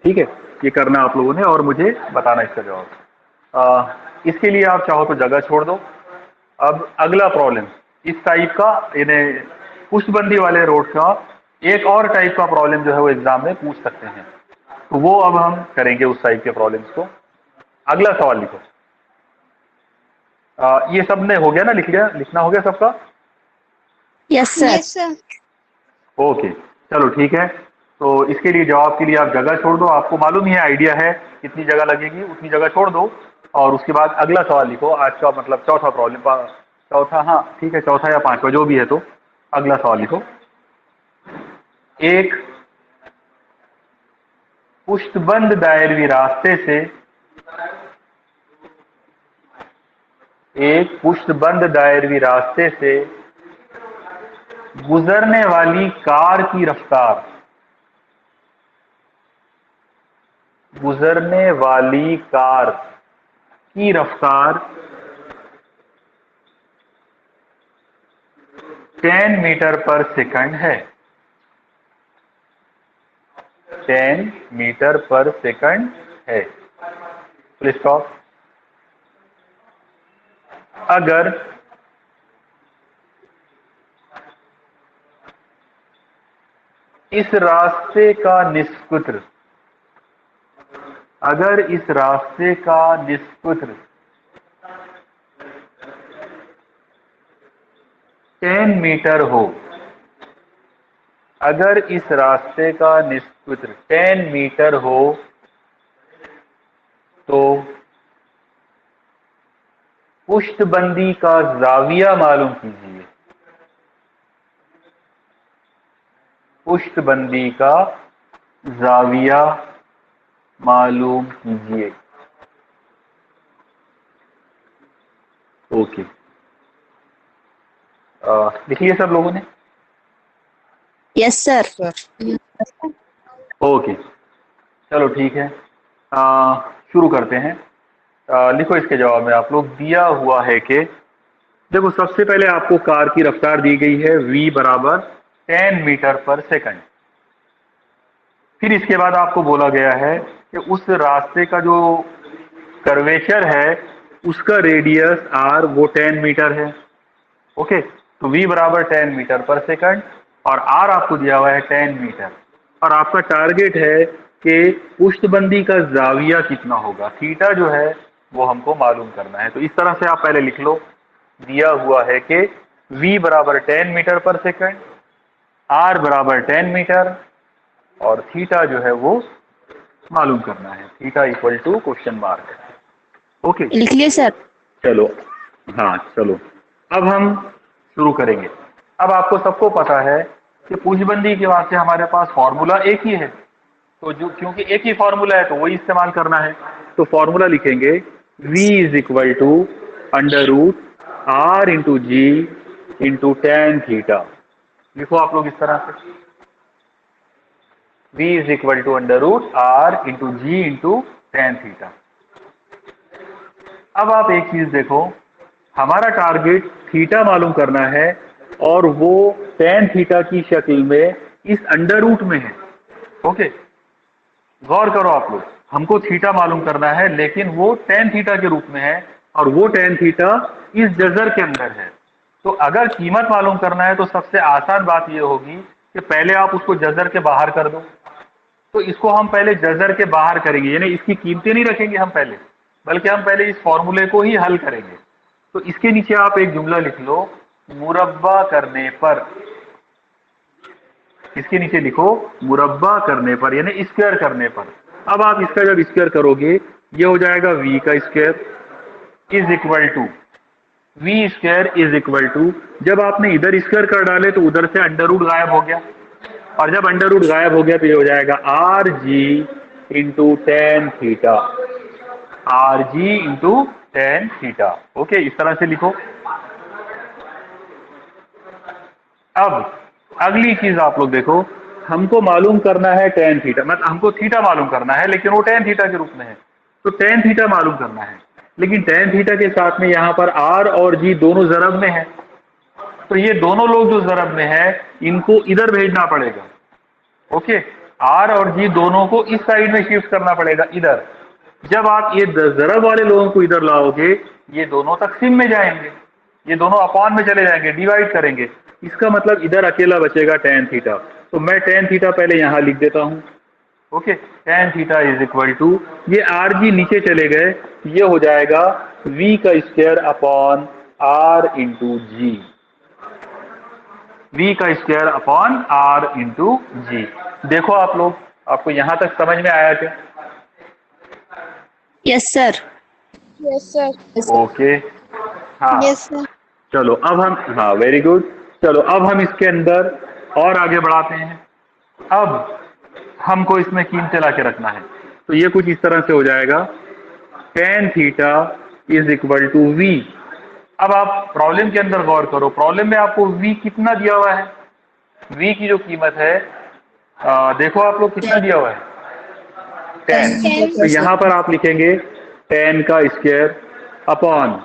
ठीक है? ये करना आप लोगों ने और मुझे बताना इसका जवाब। इसके लिए आप चाहो तो जगह छोड़ दो। अब अगला प्रॉब्लम इस टाइप का, यानी पुष्टबंदी वाले रोड का एक और टाइप का प्रॉब्लम जो है वो एग्जाम में पूछ सकते हैं, तो वो अब हम करेंगे उस टाइप के प्रॉब्लम्स को। अगला सवाल लिखो। ये सब ने हो गया ना, लिख लिया, लिखना हो गया सबका? Yes sir. Yes sir. Okay, चलो ठीक है। तो इसके लिए जवाब के लिए आप जगह छोड़ दो, आपको मालूम ही है, आइडिया है कितनी जगह लगेगी, उतनी जगह छोड़ दो। और उसके बाद अगला सवाल लिखो, आज का मतलब चौथा प्रॉब्लम, चौथा, हाँ ठीक है, चौथा या पांचवा जो भी है। तो अगला सवाल लिखो। एक पुष्टबंद दायरवी रास्ते से, एक पुष्टबंद दायरवी रास्ते से गुजरने वाली कार की रफ्तार, गुजरने वाली कार की रफ्तार 10 मीटर पर सेकंड है, 10 मीटर पर सेकंड है। Full stop. अगर इस रास्ते का निष्कर्ष, अगर इस रास्ते का निष्कर्ष 10 मीटर हो, अगर इस रास्ते का निष्कर्ष 10 मीटर हो, तो पुष्टबंदी का जाविया मालूम कीजिए, पुष्टबंदी का जाविया मालूम कीजिए। ओके, लिख लिया सब लोगों ने? Yes sir. सर ओके, चलो ठीक है, शुरू करते हैं। लिखो इसके जवाब में आप लोग, दिया हुआ है कि देखो सबसे पहले आपको कार की रफ्तार दी गई है v बराबर 10 मीटर पर सेकंड। फिर इसके बाद आपको बोला गया है कि उस रास्ते का जो कर्वेचर है उसका रेडियस r वो 10 मीटर है। ओके, तो v बराबर 10 मीटर पर सेकंड और r आपको दिया हुआ है 10 मीटर, और आपका टारगेट है कि पुष्टबंदी का जाविया कितना होगा, थीटा जो है वो हमको मालूम करना है। तो इस तरह से आप पहले लिख लो, दिया हुआ है कि v बराबर 10 मीटर पर सेकंड, r बराबर 10 मीटर और थीटा जो है वो मालूम करना है, theta equal to question mark. Okay, लिख लिए सर। चलो, हाँ चलो, अब हम शुरू करेंगे। अब आपको सबको पता है कि पूंजबंदी के वास्ते हमारे पास फॉर्मूला एक ही है, तो जो क्योंकि एक ही फॉर्मूला है तो वही इस्तेमाल करना है। तो फॉर्मूला लिखेंगे v is equal to under root r into G into tan theta. लिखो आप लोग इस तरह से, v is equal to under root r into G into tan theta. अब आप एक चीज देखो, हमारा टारगेट थीटा मालूम करना है और वो टेन थीटा की शक्ल में इस अंडर रूट में है। ओके, गौर करो आप लोग, हमको थीटा मालूम करना है लेकिन वो टेन थीटा के रूप में है और वो टेन थीटा इस जजर के अंदर है। तो अगर कीमत मालूम करना है तो सबसे आसान बात यह होगी कि पहले आप उसको जजर के बाहर कर दो। तो इसको हम पहले जजर के बाहर करेंगे, यानी इसकी कीमतें नहीं रखेंगे हम पहले, बल्कि हम पहले इस फॉर्मूले को ही हल करेंगे। तो इसके नीचे आप एक जुमला लिख लो, मुरब्बा करने पर। इसके नीचे लिखो मुरब्बा करने पर, यानी स्क्वायर करने पर। अब आप इसका जब स्क्वायर करोगे ये हो जाएगा v का square is equal to v square is equal to, जब आपने इधर स्क्वायर कर डाले तो उधर से अंडर रूट गायब हो गया, और जब अंडर रूट गायब हो गया तो ये हो जाएगा are G into tan theta, are G into tan theta. Okay, इस तरह से लिखो। अब अगली चीज आप लोग देखो, हमको मालूम करना है टेन थीटा, मतलब हमको थीटा मालूम करना है लेकिन वो टेन थीटा के रूप में है, तो टेन थीटा मालूम करना है, लेकिन टेन थीटा के साथ में यहाँ पर आर और जी दोनों जरब में है, तो ये दोनों लोग जो जरब में है इनको इधर भेजना पड़ेगा। ओके, आर और जी दोनों को इस साइड में शिफ्ट करना पड़ेगा इधर। जब आप ये जरब वाले लोगों को इधर लाओगे ये दोनों तकसीम में जाएंगे, ये दोनों अपॉन में चले जाएंगे, डिवाइड करेंगे। इसका मतलब इधर अकेला बचेगा टेन थीटा, तो मैं टेन थीटा पहले यहां लिख देता हूं। Okay, tan theta is equal to, ये आर जी नीचे चले गए, ये हो जाएगा v का square upon r into G, v का square upon r into G. देखो आप लोग, आपको यहां तक समझ में आया क्या? Yes sir. Yes sir. Okay, हाँ यस सर। चलो अब हम, हाँ वेरी गुड, चलो अब हम इसके अंदर और आगे बढ़ाते हैं। अब हमको इसमें कीमतें ला के रखना है, तो ये कुछ इस तरह से हो जाएगा, tan theta is equal to V. अब आप प्रॉब्लम के अंदर गौर करो, प्रॉब्लम में आपको v कितना दिया हुआ है, v की जो कीमत है देखो आप लोग कितना दिया हुआ है, 10। 10। तो यहाँ पर आप लिखेंगे 10 का स्क्वायर अपॉन,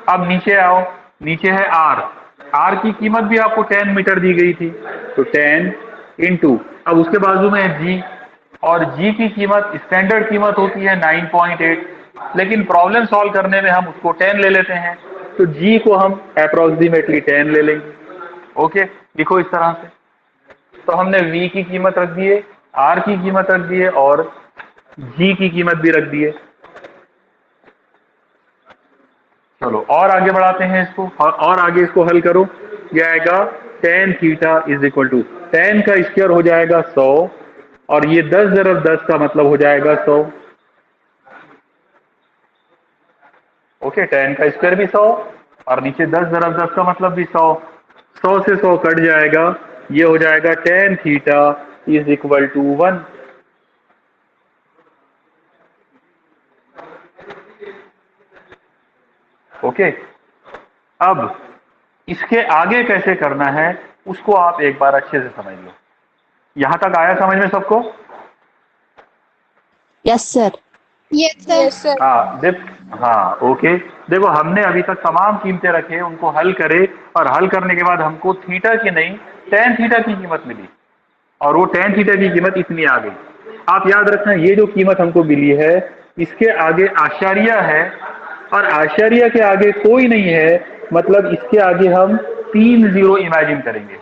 अब नीचे आओ, नीचे है r, r की कीमत भी आपको 10 मीटर दी गई थी, तो 10 इंटू, अब उसके बाजू में है g, और g की कीमत स्टैंडर्ड कीमत होती है 9.8, लेकिन प्रॉब्लम सॉल्व करने में हम उसको 10 ले लेते हैं, तो g को हम अप्रोक्सीमेटली 10 ले लेंगे। ओके, लिखो इस तरह से। तो हमने v की कीमत रख दी है, r की कीमत रख दी है और g की कीमत भी रख दी है। चलो और आगे बढ़ाते हैं इसको, और आगे इसको हल करो, यह आएगा tan theta is equal to, 10 का स्क्वायर हो जाएगा 100 और ये 10 ज़रब 10 का मतलब हो जाएगा 100। ओके, 10 का स्क्वायर भी 100 और नीचे 10 ज़रब 10 का मतलब भी 100, 100 से 100 कट जाएगा, ये हो जाएगा tan theta is equal to 1। Okay, अब इसके आगे कैसे करना है उसको आप एक बार अच्छे से समझ लो। यहां तक आया समझ में सबको? Yes, sir. Yes, sir. Yes, sir. हाँ ओके। देखो हमने अभी तक तमाम कीमतें रखे, उनको हल करे, और हल करने के बाद हमको थीटा की नहीं टेन थीटा की कीमत मिली, और वो टेन थीटा की कीमत इतनी आ गई। आप याद रखना, ये जो कीमत हमको मिली है इसके आगे आशारिया है, और आशारिया के आगे कोई नहीं है, मतलब इसके आगे हम 3 जीरो इमेजिन करेंगे।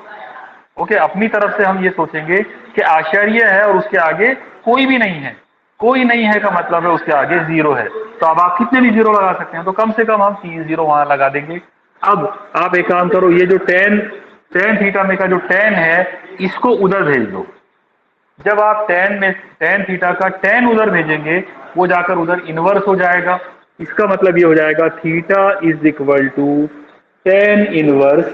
ओके, अपनी तरफ से हम ये सोचेंगे कि आशारिया है और उसके आगे कोई भी नहीं है। कोई नहीं है का मतलब है उसके आगे जीरो है। तो अब आप कितने भी जीरो लगा सकते हैं, तो कम से कम हम 3 जीरो वहां लगा देंगे। अब आप एक काम करो, ये जो टेन टेन थीटा में का जो टेन है इसको उधर भेज दो। जब आप टेन थीटा का टेन उधर भेजेंगे, वो जाकर उधर इनवर्स हो जाएगा। इसका मतलब ये हो जाएगा theta is equal to tan inverse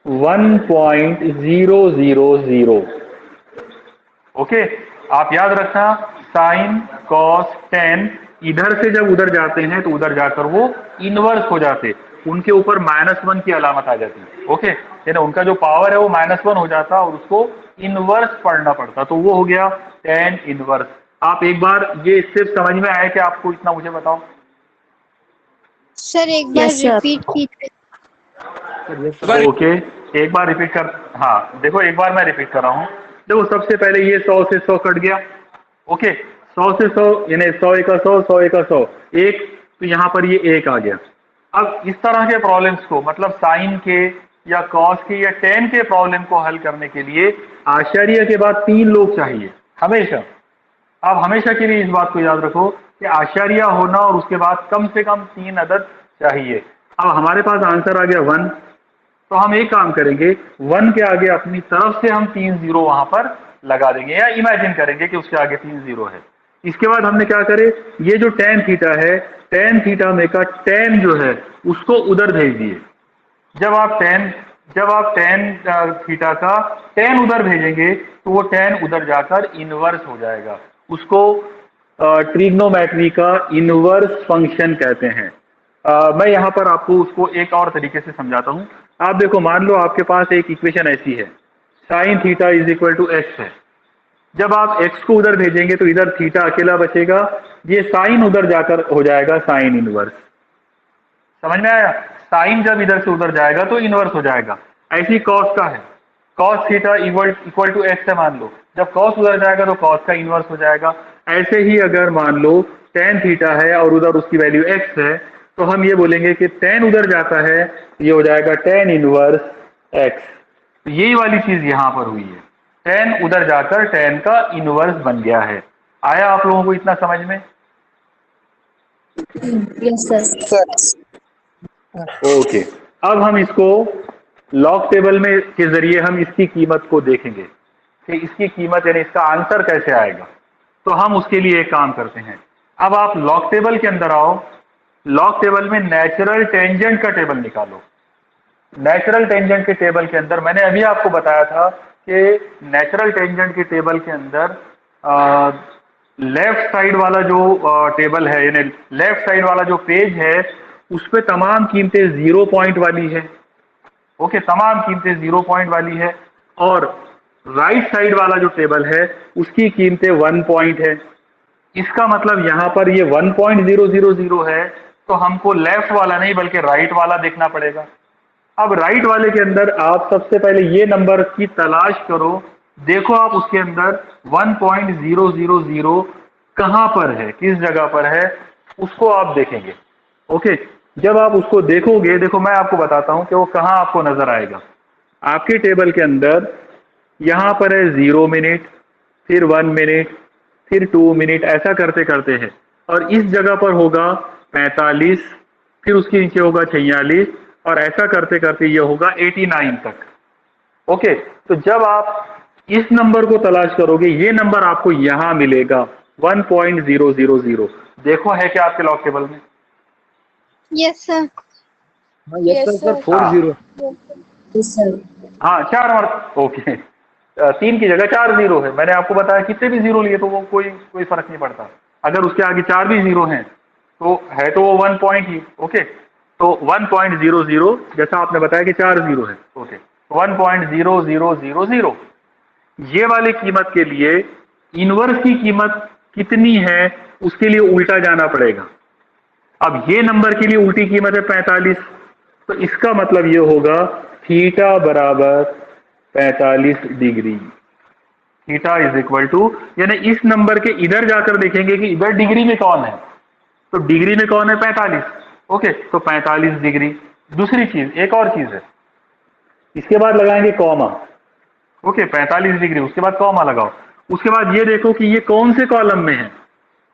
1.000। Okay, आप याद रखना, साइन कॉस टेन इधर से जब उधर जाते हैं तो उधर जाकर वो इनवर्स हो जाते, उनके ऊपर -1 की अलामत आ जाती है। ओके, यानी उनका जो पावर है वो -1 हो जाता और उसको इनवर्स पढ़ना पड़ता, तो वो हो गया टेन इनवर्स। आप एक बार ये स्टेप समझ में आए कि आपको इतना मुझे बताओ। सर एक बार Yes, sir. रिपीट कीजिए। ओके, एक बार रिपीट कर, हाँ देखो एक बार मैं रिपीट कर रहा हूँ। देखो सबसे पहले ये 100 से 100 कट गया। ओके, 100 से 100 यानी 100 एक 100, 100 एक 100 एक, तो यहाँ पर ये एक आ गया। अब इस तरह के प्रॉब्लम्स को, मतलब साइन के या कॉस के या टेन के प्रॉब्लम को हल करने के लिए आश्चर्य के बाद 3 लोग चाहिए हमेशा। आप हमेशा के लिए इस बात को याद रखो कि आश्चर्य होना और उसके बाद कम से कम 3 अदद चाहिए। अब हमारे पास आंसर आ गया 1, तो हम एक काम करेंगे, 1 के आगे अपनी तरफ से हम 3 जीरो वहां पर लगा देंगे, या इमेजिन करेंगे कि उसके आगे 3 जीरो है। इसके बाद हमने क्या करे, ये जो टेन थीटा है, टेन थीटा में का टेन जो है उसको उधर भेज दिए। जब आप टेन थीटा का टेन उधर भेजेंगे तो वो टेन उधर जाकर इनवर्स हो जाएगा। उसको ट्रिग्नोमेट्री का इनवर्स फंक्शन कहते हैं। मैं यहाँ पर आपको उसको एक और तरीके से समझाता हूँ। आप देखो, मान लो आपके पास एक इक्वेशन ऐसी है, sine theta is equal to X है। जब आप एक्स को उधर भेजेंगे तो इधर थीटा अकेला बचेगा, ये साइन उधर जाकर हो जाएगा साइन इनवर्स। समझ में आया? साइन जब इधर से उधर जाएगा तो इनवर्स हो जाएगा। ऐसी कॉस का है, cos theta equal to X है मान लो, जब कॉस उधर जाएगा तो कॉस का इनवर्स हो जाएगा। ऐसे ही अगर मान लो टेन थीटा है और उधर उसकी वैल्यू एक्स है, तो हम ये बोलेंगे कि टेन उधर जाता है, ये हो जाएगा टेन इनवर्स एक्स। तो यही वाली चीज यहां पर हुई है, टेन उधर जाकर टेन का इनवर्स बन गया है। आया आप लोगों को इतना समझ में? Yes, sir. ओके, अब हम इसको लॉग टेबल में के जरिए हम इसकी कीमत को देखेंगे कि इसकी कीमत यानी इसका आंसर कैसे आएगा। तो हम उसके लिए एक काम करते हैं, अब आप लॉग टेबल के अंदर आओ, लॉग टेबल में नेचुरल टेंजेंट का टेबल निकालो। नेचुरल टेंजेंट के टेबल के अंदर मैंने अभी आपको बताया था कि नेचुरल टेंजेंट के टेबल के अंदर लेफ्ट साइड वाला जो टेबल है, यानी लेफ्ट साइड वाला जो पेज है, उस पे तमाम कीमतें 0 पॉइंट वाली है। ओके, तमाम कीमतें 0 पॉइंट वाली है। और राइट साइड वाला जो टेबल है उसकी कीमतें 1 पॉइंट है। इसका मतलब यहाँ पर ये 1.000 है, तो हमको लेफ्ट वाला नहीं बल्कि राइट वाला देखना पड़ेगा। अब राइट वाले के अंदर आप सबसे पहले ये नंबर की तलाश करो, देखो आप उसके अंदर 1.000 कहाँ पर है, किस जगह पर है, उसको आप देखेंगे। ओके, जब आप उसको देखोगे, देखो मैं आपको बताता हूं कि वो कहाँ आपको नजर आएगा। आपके टेबल के अंदर यहाँ पर है 0 मिनट, फिर 1 मिनट, फिर 2 मिनट, ऐसा करते करते है। और इस जगह पर होगा 45, फिर उसके नीचे होगा 46, और ऐसा करते करते ये होगा 89 तक। ओके, तो जब आप इस नंबर को तलाश करोगे, ये नंबर आपको यहां मिलेगा 1.000। देखो है क्या आपके लॉग टेबल में? Yes sir. Yes sir, 40। Yes, sir. हाँ, 4 और ओके, 3 की जगह 4 जीरो है। मैंने आपको बताया कितने भी जीरो लिए तो वो कोई फर्क नहीं पड़ता। अगर उसके आगे 4 भी जीरो हैं तो वो 1 पॉइंट ही। ओके, तो 1.000 जैसा आपने बताया कि 4 जीरो है। ओके, 1.0000 ये वाली कीमत के लिए इनवर्स की कीमत कितनी है उसके लिए उल्टा जाना पड़ेगा। अब ये नंबर के लिए उल्टी कीमत है 45, तो इसका मतलब ये होगा थीटा बराबर 45 degree. Theta is equal to, यानी इस नंबर के इधर जाकर देखेंगे कि इधर डिग्री में कौन है, तो डिग्री में कौन है 45। ओके, तो 45 डिग्री। दूसरी चीज, एक और चीज है, इसके बाद लगाएंगे कॉमा। ओके, 45 डिग्री, उसके बाद कॉमा लगाओ। उसके बाद ये देखो कि ये कौन से कॉलम में है,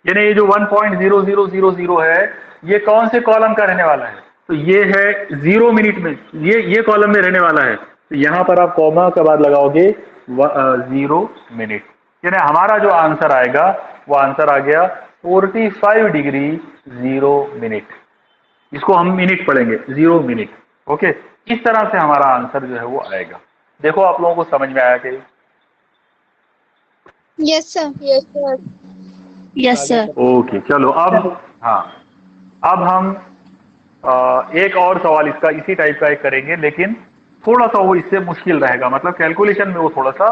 यानी ये जो 1.0000 है ये कौन से कॉलम का रहने वाला है, तो ये है 0 मिनट में, ये कॉलम में रहने वाला है। तो यहां पर आप कॉमा के बाद लगाओगे 0 मिनट, यानी हमारा जो आंसर आएगा वो आंसर आ गया 45 डिग्री 0 मिनट। इसको हम मिनट पढ़ेंगे, 0 मिनट। ओके, इस तरह से हमारा आंसर जो है वो आएगा। देखो आप लोगों को समझ में आया कि? Yes, sir. Yes, sir. Yes, sir. Okay, चलो अब, हाँ, अब हम एक और सवाल इसका इसी टाइप का एक करेंगे, लेकिन थोड़ा सा वो इससे मुश्किल रहेगा, मतलब कैलकुलेशन में वो थोड़ा सा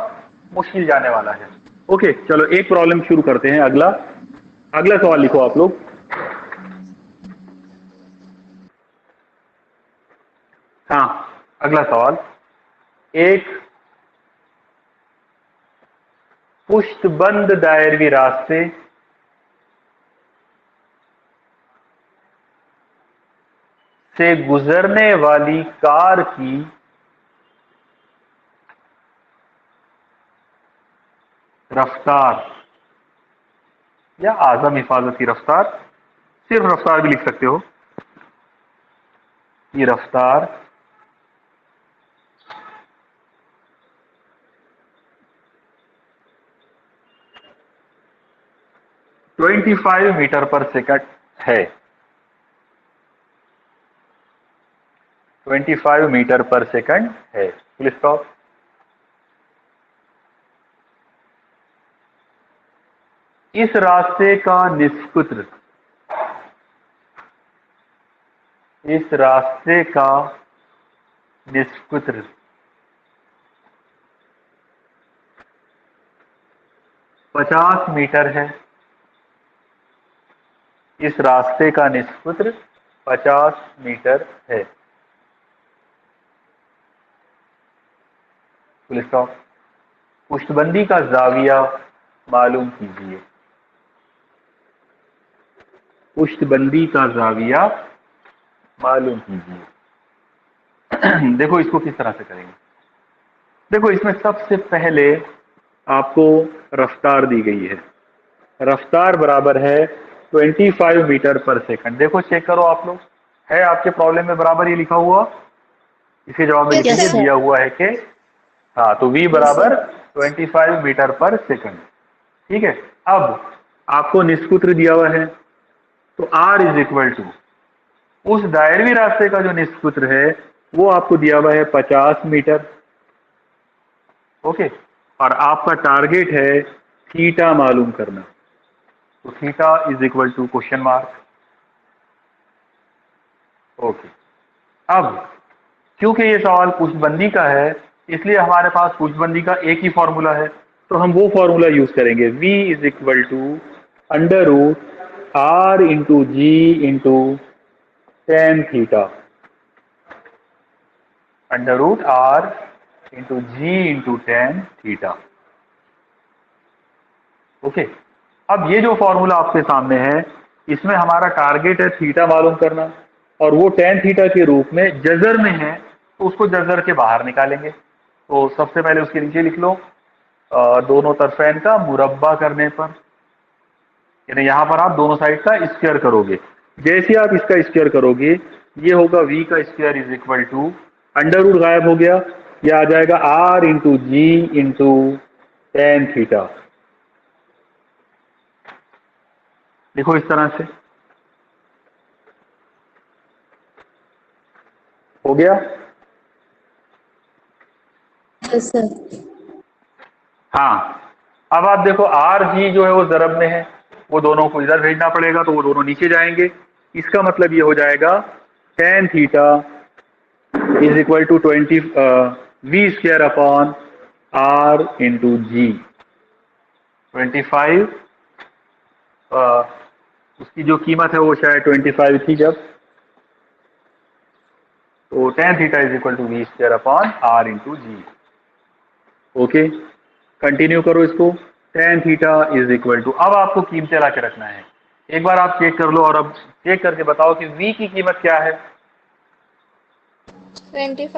मुश्किल जाने वाला है। ओके, चलो एक प्रॉब्लम शुरू करते हैं। अगला सवाल लिखो आप लोग। हाँ, अगला सवाल, एक पुष्टबंद दायरवी रास्ते से गुजरने वाली कार की रफ्तार या आजम हिफाजती रफ्तार, सिर्फ रफ्तार भी लिख सकते हो, ये रफ्तार 25 मीटर पर सेकंड है। 25 मीटर पर सेकंड है। Full stop. इस रास्ते का निष्पुत्र, इस रास्ते का निष्पुत्र 50 मीटर है। इस रास्ते का निष्पुत्र 50 मीटर है। Full stop. पुष्टबंदी का जाविया मालूम कीजिए। पुष्टबंदी का जाविया मालूम कीजिए। देखो इसको किस तरह से करेंगे। देखो इसमें सबसे पहले आपको रफ्तार दी गई है, रफ्तार बराबर है 25 मीटर पर सेकंड। देखो चेक करो आप लोग, है आपके प्रॉब्लम में बराबर ये लिखा हुआ, इसके जवाब में Yes, लिखिए sir. दिया हुआ है कि हाँ, तो v बराबर 25 मीटर पर सेकंड। ठीक है, अब आपको निष्पुत्र दिया हुआ है, तो r इज इक्वल टू उस दायरवी रास्ते का जो निष्पुत्र है वो आपको दिया हुआ है 50 मीटर। ओके, और आपका टारगेट है थीटा मालूम करना, तो theta is equal to question mark. Okay, अब क्योंकि ये सवाल पुष्टबंदी का है इसलिए हमारे पास पुष्टबंदी का एक ही फॉर्मूला है, तो हम वो फॉर्मूला यूज करेंगे, v is equal to under root r into G into tan theta, under root r into G into tan theta. Okay, अब ये जो फॉर्मूला आपके सामने है इसमें हमारा टारगेट है थीटा मालूम करना, और वो टेन थीटा के रूप में जजर में है, तो उसको जजर के बाहर निकालेंगे। तो सबसे पहले उसके नीचे लिख लो दोनों तरफेन का मुरब्बा करने पर, यानी यहां पर आप दोनों साइड का स्क्वायर करोगे। जैसे आप इसका स्क्वायर करोगे ये होगा v का square is equal to under root गायब हो गया, यह आ जाएगा r into G into tan theta. देखो इस तरह से हो गया। Yes, sir. हाँ, अब आप देखो आर जी जो है वो ज़रब में है, वो दोनों को इधर भेजना पड़ेगा, तो वो दोनों नीचे जाएंगे। इसका मतलब ये हो जाएगा tan theta is equal to 20 V square upon R into G. 25 उसकी जो कीमत है वो शायद 25 थी जब, तो tan theta is equal to V square upon R into G. Okay, continue करो इसको। tan theta is equal to, अब आपको कीमतें ला के रखना है। एक बार आप चेक कर लो और अब चेक करके बताओ कि v की कीमत क्या है। 25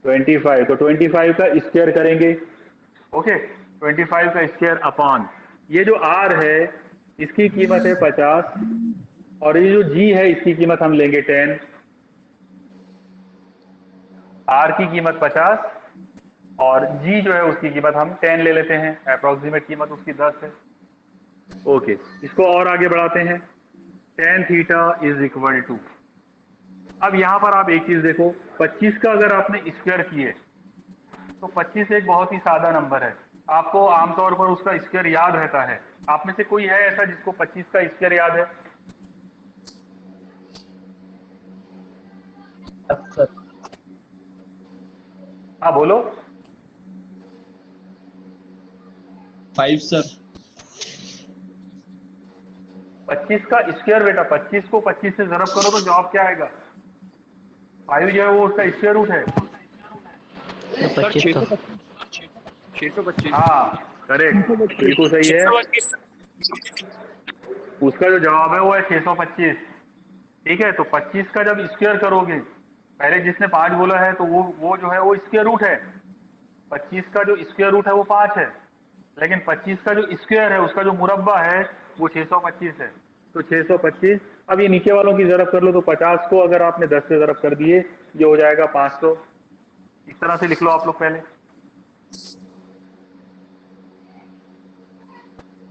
25 25, तो 25 का स्क्वायर करेंगे। ओके, 25 का स्क्वायर अपॉन ये जो r है इसकी कीमत है 50, और ये जो g है इसकी कीमत हम लेंगे 10। r की कीमत 50 और g जो है उसकी कीमत हम 10 ले लेते हैं, अप्रोक्सीमेट कीमत उसकी 10 है। ओके, इसको और आगे बढ़ाते हैं। tan theta is equal to, अब यहां पर आप एक चीज देखो, 25 का अगर आपने स्क्वायर किए तो 25 एक बहुत ही सादा नंबर है, आपको आमतौर पर उसका स्क्वायर याद रहता है। आप में से कोई है ऐसा जिसको 25 का स्क्वायर याद है? सर। हाँ बोलो। 5 सर। 25 का स्क्वायर बेटा, 25 को 25 से ज़रब करो तो जवाब क्या आएगा? 5 जो है वो उसका स्क्वायर रूट है। 625। हाँ करेक्ट, बिल्कुल सही है। उसका जो जवाब है वो है 625। ठीक है, तो 25 का जब स्क्वायर करोगे, पहले जिसने 5 बोला है तो वो जो है वो स्क्वायर रूट है। 25 का जो स्क्वायर रूट है वो 5 है, लेकिन 25 का जो स्क्वायर है उसका जो मुरब्बा है वो 625 है। तो 625, अब ये नीचे वालों की ज़रब कर लो, तो 50 को अगर आपने 10 से ज़रब कर दिए ये हो जाएगा 500। इस तरह से लिख लो आप लोग पहले।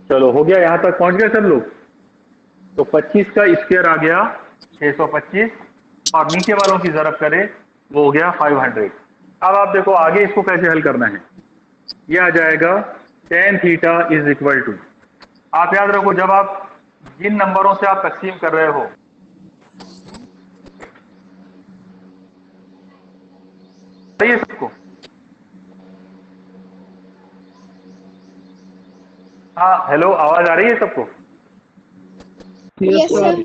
चलो हो गया, यहां तक पहुंच गए सब लोग। तो 25 का स्क्वायर आ गया 625, और नीचे वालों की ज़रब करें वो हो गया 500। अब आप देखो आगे इसको कैसे हल करना है। ये आ जाएगा tan theta is equal to, आप याद रखो जब आप जिन नंबरों से आप तकसीम कर रहे हो, सही है सबको? हाँ हेलो, आवाज आ रही है सबको? यस सर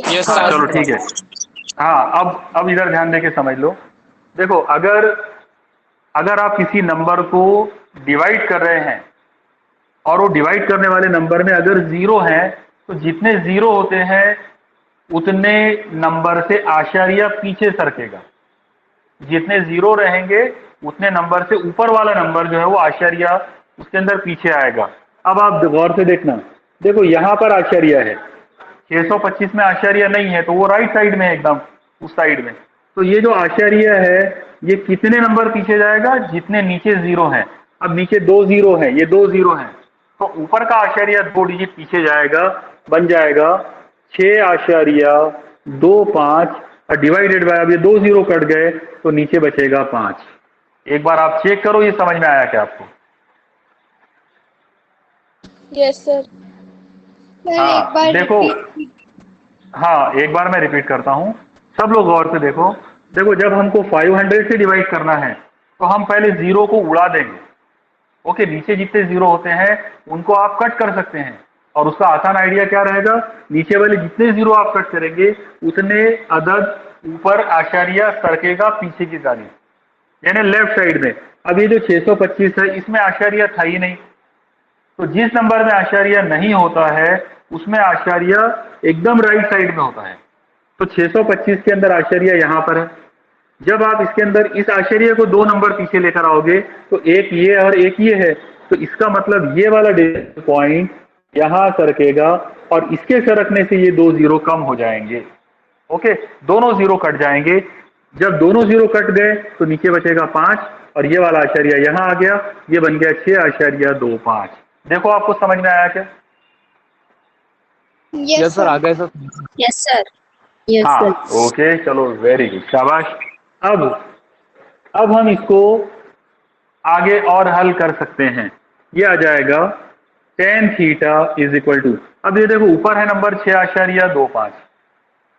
यस हाँ सर। चलो ठीक है। हाँ अब इधर ध्यान देके समझ लो। देखो अगर आप किसी नंबर को डिवाइड कर रहे हैं और वो डिवाइड करने वाले नंबर में अगर जीरो है, तो जितने जीरो होते हैं उतने नंबर से आशारिया पीछे सरकेगा। जितने जीरो रहेंगे उतने नंबर से ऊपर वाला नंबर जो है वो आशारिया उसके अंदर पीछे आएगा। अब आप गौर से देखना, देखो यहां पर आशारिया है, 625 में आशारिया नहीं है, तो वो राइट साइड में है एकदम, उस साइड में। तो ये जो आशारिया है ये कितने नंबर पीछे जाएगा? जितने नीचे जीरो हैं। अब नीचे 2 जीरो हैं, ये 2 जीरो हैं, तो ऊपर का आशारिया 2 डिजिट पीछे जाएगा, बन जाएगा 6.25, और डिवाइडेड बाय, अब ये 2 जीरो कट गए तो नीचे बचेगा 5। एक बार आप चेक करो, ये समझ में आया क्या आपको? Yes sir. सर हाँ एक बार देखो, repeat- हाँ एक बार मैं रिपीट करता हूँ, सब लोग गौर से देखो। देखो जब हमको 500 से डिवाइड करना है तो हम पहले जीरो को उड़ा देंगे। ओके, नीचे जितने जीरो होते हैं उनको आप कट कर सकते हैं, और उसका आसान आइडिया क्या रहेगा, नीचे वाले जितने जीरो आप कट करेंगे उतने अदद ऊपर आशारिया सरकेगा पीछे की जानिब, यानी लेफ्ट साइड में। अब ये जो 625 है इसमें आशारिया था ही नहीं, तो जिस नंबर में आशारिया नहीं होता है उसमें आशारिया एकदम राइट साइड में होता है। तो 625 के अंदर आशारिया यहां पर है। जब आप इसके अंदर इस आश्चर्य को 2 नंबर पीछे लेकर आओगे तो एक ये और एक ये है, तो इसका मतलब ये वाला पॉइंट यहां सरकेगा, और इसके सरकने से ये 2 जीरो कम हो जाएंगे। ओके, दोनों जीरो कट जाएंगे। जब दोनों जीरो कट गए तो नीचे बचेगा 5, और ये वाला आश्चर्य यहां आ गया, ये बन गया 6.25। देखो आपको समझ में आया क्या? यस सर आ सर गए सर। Yes sir. यस हाँ सर। ओके, चलो वेरी गुड, शाबाश। अब हम इसको आगे और हल कर सकते हैं। ये आ जाएगा tan theta is equal to, अब ये देखो ऊपर है नंबर 6.25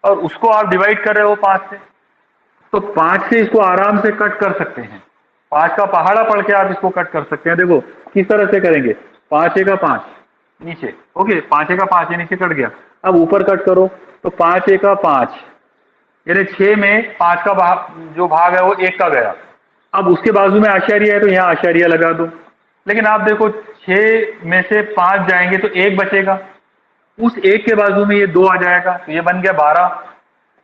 और उसको आप डिवाइड कर रहे हो 5 से, तो 5 से इसको आराम से कट कर सकते हैं। 5 का पहाड़ा पढ़ के आप इसको कट कर सकते हैं। देखो किस तरह से करेंगे, 5 एका 5 नीचे, ओके 5 एका 5 ये नीचे कट गया। अब ऊपर कट करो तो 5 एका 5 यानी 6 में 5 का भाग जो भाग है वो 1 का गया। अब उसके बाजू में आशार्य है तो यहाँ आशार्य लगा दो। लेकिन आप देखो 6 में से 5 जाएंगे तो 1 बचेगा, उस 1 के बाजू में ये 2 आ जाएगा तो ये बन गया 12।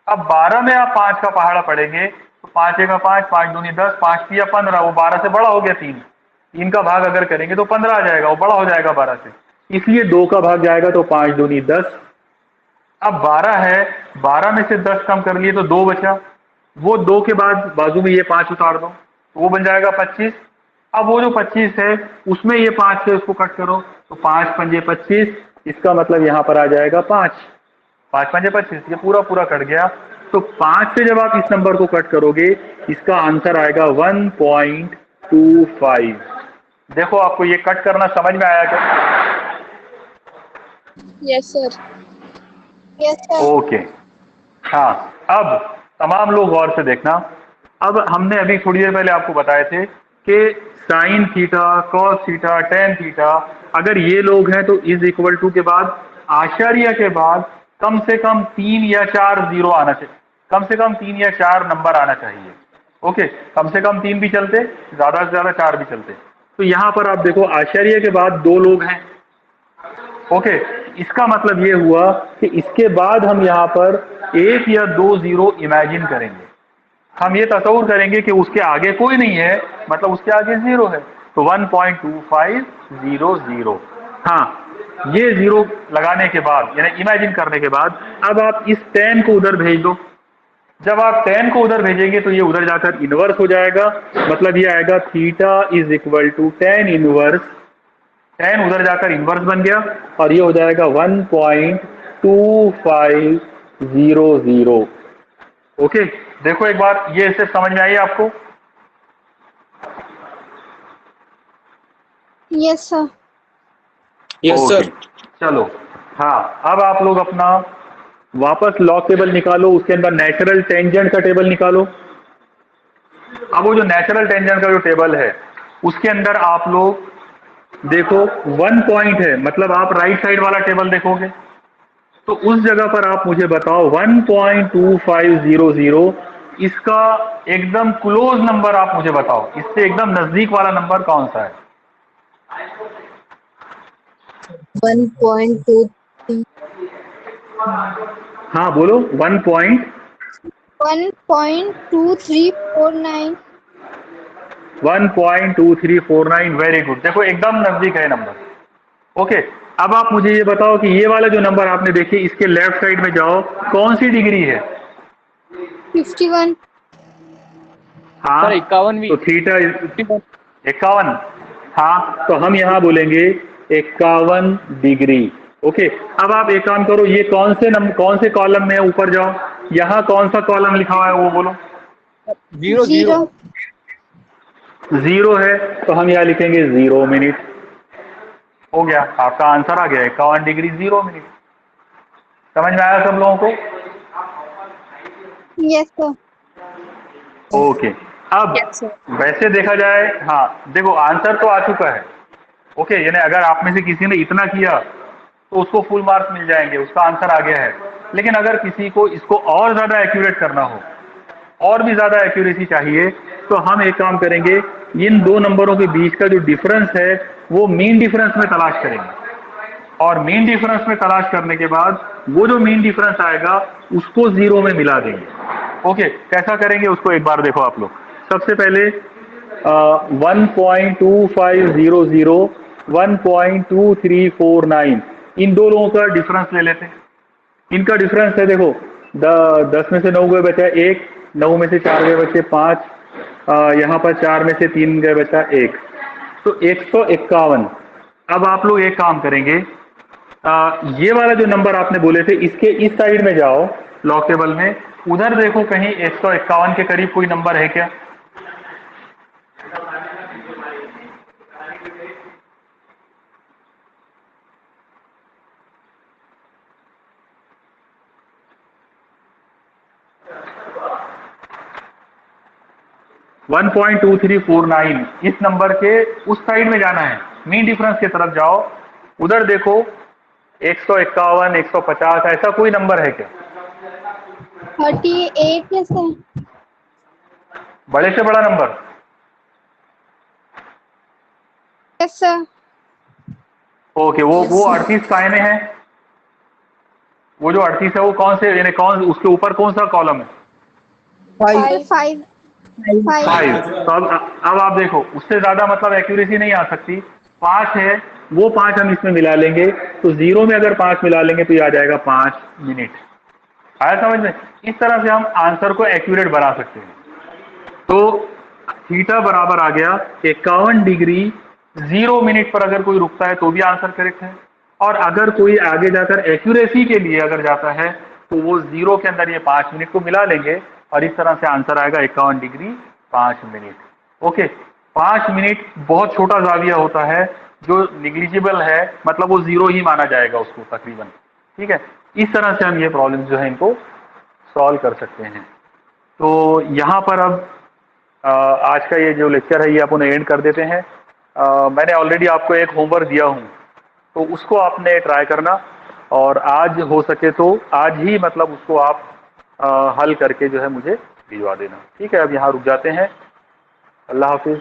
अब 12 में आप 5 का पहाड़ा पढ़ेंगे तो 5 एका 5, 5 दूनी 10, 5 तिया 15, वो 12 से बड़ा हो गया 3 का भाग अगर करेंगे तो 15 आ जाएगा, वो बड़ा हो जाएगा 12 से, इसलिए 2 का भाग जाएगा तो 5 दूनी 10। अब 12 है, 12 में से 10 कम कर लिए तो 2 बचा, वो 2 के बाद बाजू में ये 5 उतार दो तो वो बन जाएगा 25। अब वो जो 25 है उसमें ये 5 से उसको कट करो तो 5 पंजे 25, इसका मतलब यहाँ पर आ जाएगा 5 पंजे 25, ये पूरा पूरा कट गया। तो 5 से जब आप इस नंबर को कट करोगे इसका आंसर आएगा 1.25। देखो आपको ये कट करना समझ में आया क्या? Yes, sir. Yes, sir. Okay, हाँ। अब तमाम लोग गौर से देखना, अब हमने अभी थोड़ी देर पहले आपको बताए थे कि sine theta, cos theta, tan theta, अगर ये लोग हैं तो इज इक्वल टू के बाद आशार्य के बाद कम से कम 3 या 4 जीरो आना चाहिए, कम से कम 3 या 4 नंबर आना चाहिए। ओके, कम से कम 3 भी चलते, ज्यादा से ज्यादा 4 भी चलते। तो यहाँ पर आप देखो आशार्य के बाद 2 लोग हैं। ओके, इसका मतलब ये हुआ कि इसके बाद हम यहाँ पर 1 या 2 जीरो इमेजिन करेंगे, हम ये तस्वुर करेंगे कि उसके आगे कोई नहीं है, मतलब उसके आगे 0 है, तो 1.2500। हाँ, ये 0 लगाने के बाद यानी इमेजिन करने के बाद अब आप इस 10 को उधर भेज दो। जब आप 10 को उधर भेजेंगे तो ये उधर जाकर इनवर्स हो जाएगा, मतलब ये आएगा theta is equal to 10 inverse, 10 उधर जाकर इनवर्स बन गया और ये हो जाएगा 1.2500। ओके, देखो एक बार ये इसे समझ में आई आपको? Yes, sir. Yes, okay, sir. चलो। हाँ, अब आप लोग अपना वापस लॉग टेबल निकालो, उसके अंदर नेचुरल टेंजेंट का टेबल निकालो। अब वो जो नेचुरल टेंजेंट का जो टेबल है उसके अंदर आप लोग देखो 1 पॉइंट है, मतलब आप राइट साइड वाला टेबल देखोगे तो उस जगह पर आप मुझे बताओ 1.2500, इसका एकदम क्लोज नंबर आप मुझे बताओ, इससे एकदम नजदीक वाला नंबर कौन सा है? 1.23. हाँ बोलो। 1.2349. 1.2349, वेरी गुड, देखो एकदम नजदीक है नंबर। ओके, अब आप मुझे ये बताओ कि ये वाला जो नंबर आपने देखी इसके लेफ्ट साइड में जाओ, कौन सी डिग्री है? 51. हाँ, सर 51 भी तो थीटा 51। हाँ, तो हम यहाँ बोलेंगे 51 डिग्री। ओके, अब आप एक काम करो, ये कौन से कॉलम में है, ऊपर जाओ, यहाँ कौन सा कॉलम लिखा हुआ है वो बोलो। 0 0 0 है तो हम यहाँ लिखेंगे 0 मिनट। हो गया, आपका आंसर आ गया 51 डिग्री 0 मिनट। समझ में आया सब लोगों को? Yes, sir. ओके, अब Yes, sir. वैसे देखा जाए, हाँ देखो आंसर तो आ चुका है। ओके, यानी अगर आप में से किसी ने इतना किया तो उसको फुल मार्क्स मिल जाएंगे, उसका आंसर आ गया है। लेकिन अगर किसी को इसको और ज्यादा एक्यूरेट करना हो, और भी ज्यादा एक्यूरेसी चाहिए, तो हम एक काम करेंगे, इन 2 नंबरों के बीच का जो डिफरेंस है वो मीन डिफरेंस में तलाश करेंगे, और मीन डिफरेंस में तलाश करने के बाद वो जो मीन डिफरेंस आएगा उसको 0 में मिला देंगे। ओके, कैसा करेंगे उसको एक बार देखो आप लोग। सबसे पहले 1.2500, 1.2349, इन दो लोगों का डिफरेंस ले लेते हैं। इनका डिफरेंस है, देखो 10 में से 9 गए बचा 1, 9 में से 4 गए बचे 5, यहाँ पर 4 में से 3 गए बचा 1, तो 151। अब आप लोग एक काम करेंगे, ये वाला जो नंबर आपने बोले थे इसके इस साइड में जाओ लॉग टेबल में, उधर देखो कहीं 151 के करीब कोई नंबर है क्या? $1.2349 इस नंबर के उस साइड में जाना है, मीन डिफरेंस की तरफ जाओ, उधर देखो 151, 150 ऐसा कोई नंबर है क्या? 38 है सर। बड़े से बड़ा नंबर? Yes sir. ओके, वो 38 काय में है? वो जो 38 है वो कौन से, यानी कौन, उसके ऊपर कौन सा कॉलम है? 5 5 5। तो अब आप देखो, उससे ज्यादा मतलब एक्यूरेसी नहीं आ सकती। 5 है, वो 5 हम इसमें मिला लेंगे, तो 0 में अगर 5 मिला लेंगे तो ये आ जाएगा 5 मिनट। आया समझ में? इस तरह से हम आंसर को एक्यूरेट बना सकते हैं। तो थीटा बराबर आ गया 51 डिग्री 0 मिनट पर अगर कोई रुकता है तो भी आंसर करेक्ट है, और अगर कोई आगे जाकर एक्यूरेसी के लिए अगर जाता है तो वो 0 के अंदर ये 5 मिनट को मिला लेंगे, और इस तरह से आंसर आएगा 51 डिग्री 5 मिनट। ओके, 5 मिनट बहुत छोटा जाविया होता है जो निग्लिजिबल है, मतलब वो 0 ही माना जाएगा उसको तकरीबन। ठीक है, इस तरह से हम ये प्रॉब्लम जो है इनको सॉल्व कर सकते हैं। तो यहाँ पर अब आज का ये जो लेक्चर है ये अपन एंड कर देते हैं। मैंने ऑलरेडी आपको एक होमवर्क दिया हूँ, तो उसको आपने ट्राई करना, और आज हो सके तो आज ही मतलब उसको आप हल करके जो है मुझे भिजवा देना। ठीक है, अब यहाँ रुक जाते हैं। अल्लाह हाफिज़।